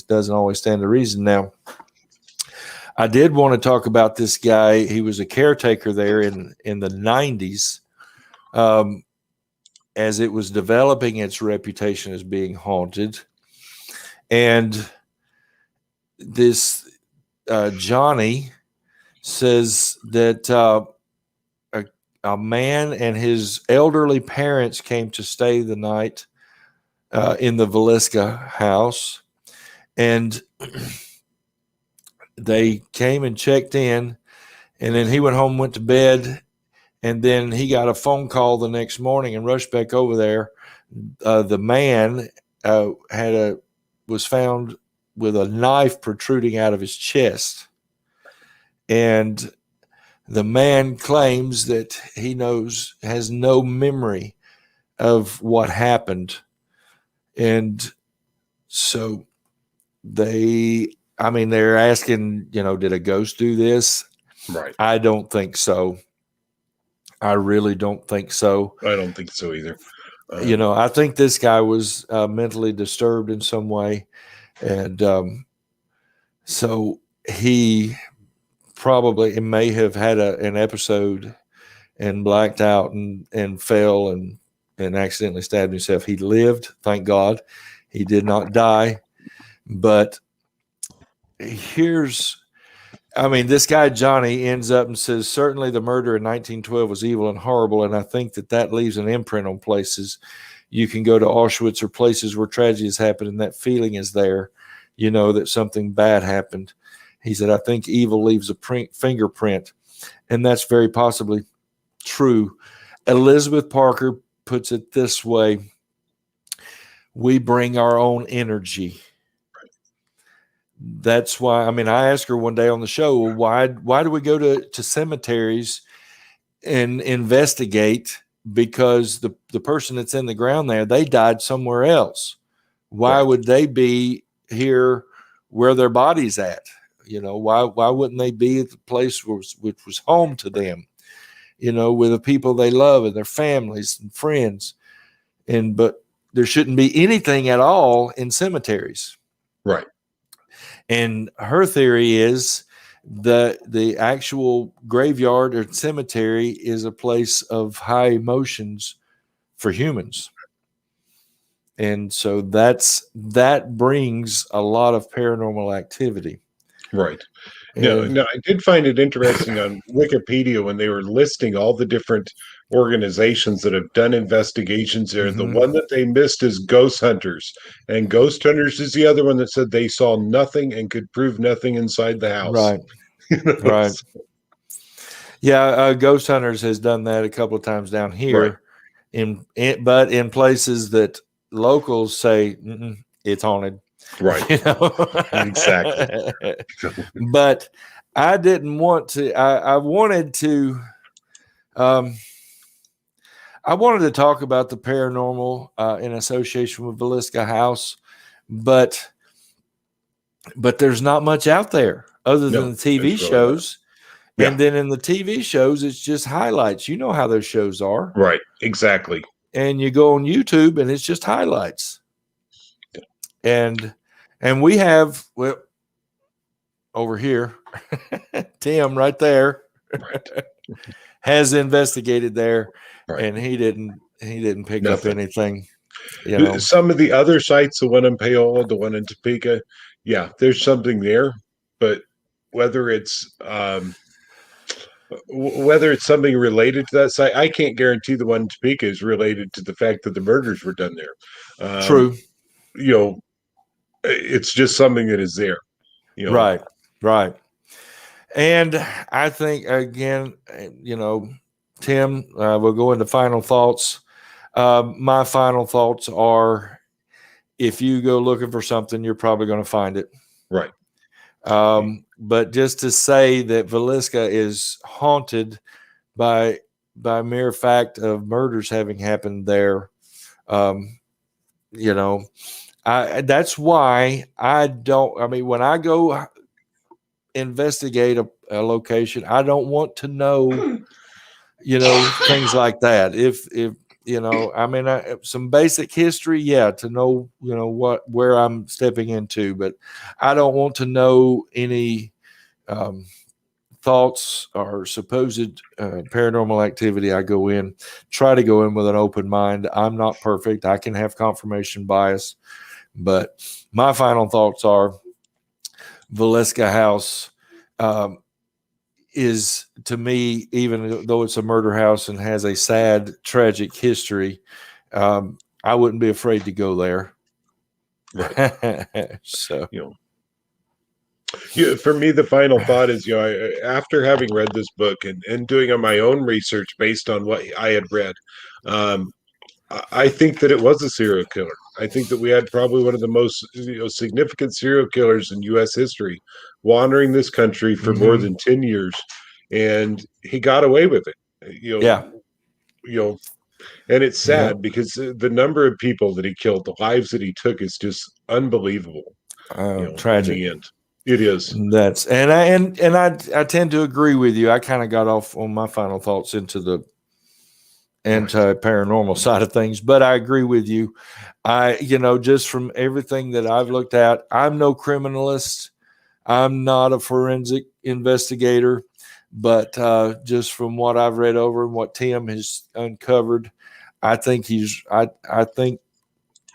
S1: doesn't always stand to reason. Now, I did want to talk about this guy. He was a caretaker there in the 90s, as it was developing its reputation as being haunted. And this Johnny says that a man and his elderly parents came to stay the night in the Villisca house, and they came and checked in, and then he went home, went to bed, and then he got a phone call the next morning and rushed back over there. The man was found with a knife protruding out of his chest, and the man claims that he has no memory of what happened. And so they're asking, did a ghost do this?
S2: Right.
S1: I don't think so. I really don't think so.
S2: I don't think so either.
S1: I think this guy was mentally disturbed in some way. And so he probably may have had an episode and blacked out and fell and accidentally stabbed himself. He lived, thank God. He did not die. But this guy Johnny ends up and says, certainly the murder in 1912 was evil and horrible, and I think that leaves an imprint on places. You can go to Auschwitz or places where tragedies happen, and that feeling is there, that something bad happened. He said, I think evil leaves a fingerprint, and that's very possibly true. Elizabeth Parker puts it this way: we bring our own energy. That's why, I asked her one day on the show, why do we go to cemeteries and investigate? Because the person that's in the ground there, they died somewhere else. Why would they be here where their body's at? Why wouldn't they be at the place which was home to them, with the people they love and their families and friends? But there shouldn't be anything at all in cemeteries.
S2: Right.
S1: And her theory is that the actual graveyard or cemetery is a place of high emotions for humans. And so that brings a lot of paranormal activity.
S2: Right. No, I did find it interesting on Wikipedia when they were listing all the different organizations that have done investigations there.
S1: Mm-hmm.
S2: The one that they missed is Ghost Hunters. And Ghost Hunters is the other one that said they saw nothing and could prove nothing inside the house.
S1: Right. Right. Yeah, Ghost Hunters has done that a couple of times down here, but in places that locals say it's haunted.
S2: Right. Exactly.
S1: But I didn't want to. I wanted to. I wanted to talk about the paranormal in association with Villisca House, but there's not much out there other than the TV shows.
S2: Yeah.
S1: And then in the TV shows, it's just highlights. You know how those shows are.
S2: Right. Exactly.
S1: And you go on YouTube and it's just highlights. And we have, over here, Tim right there has investigated there, and he didn't pick up anything.
S2: Some of the other sites, the one in Paola, the one in Topeka, there's something there, but whether it's something related to that site, I can't guarantee the one in Topeka is related to the fact that the murders were done there.
S1: True.
S2: It's just something that is there.
S1: Right. And I think, again, Tim, we'll go into final thoughts. My final thoughts are, if you go looking for something, you're probably going to find it.
S2: Right.
S1: But just to say that Villisca is haunted by mere fact of murders having happened there, you know, that's why I don't. I mean, when I go investigate a location, I don't want to know, things like that. If I mean, some basic history, yeah, to know, where I'm stepping into, but I don't want to know any thoughts or supposed paranormal activity. I try to go in with an open mind. I'm not perfect. I can have confirmation bias, but my final thoughts are Villisca House is, to me, even though it's a murder house and has a sad, tragic history, I wouldn't be afraid to go there.
S2: Right.
S1: So,
S2: for me, the final thought is, after having read this book and doing my own research based on what I had read, I think that it was a serial killer. I think that we had probably one of the most significant serial killers in U.S. history wandering this country for more than 10 years, and he got away with it. And it's sad because the number of people that he killed, the lives that he took, is just unbelievable.
S1: Tragic.
S2: In the end, it is.
S1: I tend to agree with you. I kind of got off on my final thoughts into the anti-paranormal side of things, but I agree with you. Just from everything that I've looked at, I'm no criminalist. I'm not a forensic investigator, but just from what I've read over and what Tim has uncovered, I think I think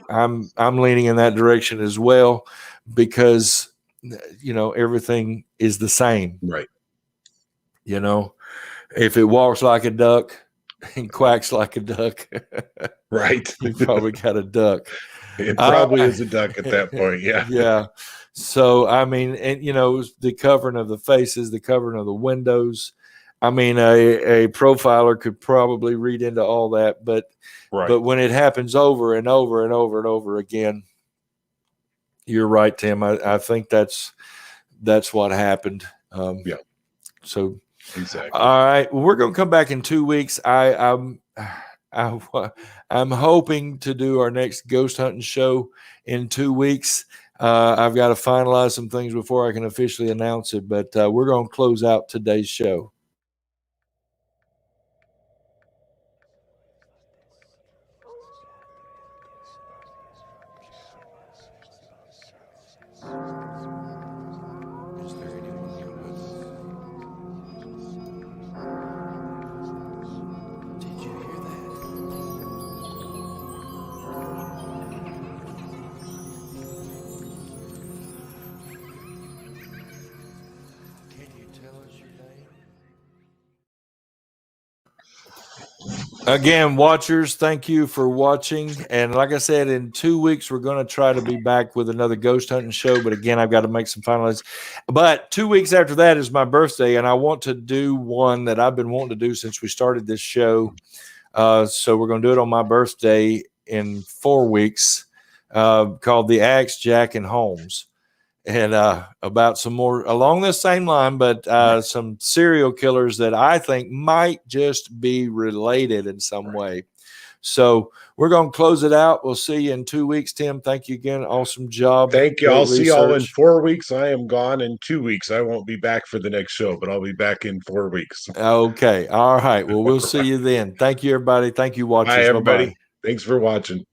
S1: I'm leaning in that direction as well, because everything is the same.
S2: Right.
S1: If it walks like a duck and quacks like a duck,
S2: right,
S1: you probably got a duck.
S2: It probably is a duck at that point. Yeah.
S1: Yeah. So, I mean, and the covering of the faces, the covering of the windows. I mean, a profiler could probably read into all that, but when it happens over and over and over and over again, you're right, Tim. I think that's what happened.
S2: Yeah.
S1: So
S2: exactly.
S1: All right. Well, we're going to come back in 2 weeks. I'm hoping to do our next ghost hunting show in 2 weeks. I've got to finalize some things before I can officially announce it, but we're going to close out today's show. Is there anyone here with us? Did you hear that? Can you tell us your name? Again, watchers, thank you for watching. And like I said, in 2 weeks, we're going to try to be back with another ghost hunting show. But again, I've got to make some finalists. But 2 weeks after that is my birthday, and I want to do one that I've been wanting to do since we started this show. So we're going to do it on my birthday in 4 weeks, called The Axe, Jack, and Holmes. And about some more along this same line, but some serial killers that I think might just be related in some way. So we're going to close it out. We'll see you in 2 weeks, Tim. Thank you again. Awesome job.
S2: Thank you.
S1: Great
S2: I'll see y'all in
S1: research.
S2: 4 weeks. I am gone in 2 weeks. I won't be back for the next show, but I'll be back in 4 weeks.
S1: Okay. All right. Well, we'll see you then. Thank you, everybody. Thank you, watchers.
S2: Bye, everybody.
S1: Bye-bye.
S2: Thanks for watching.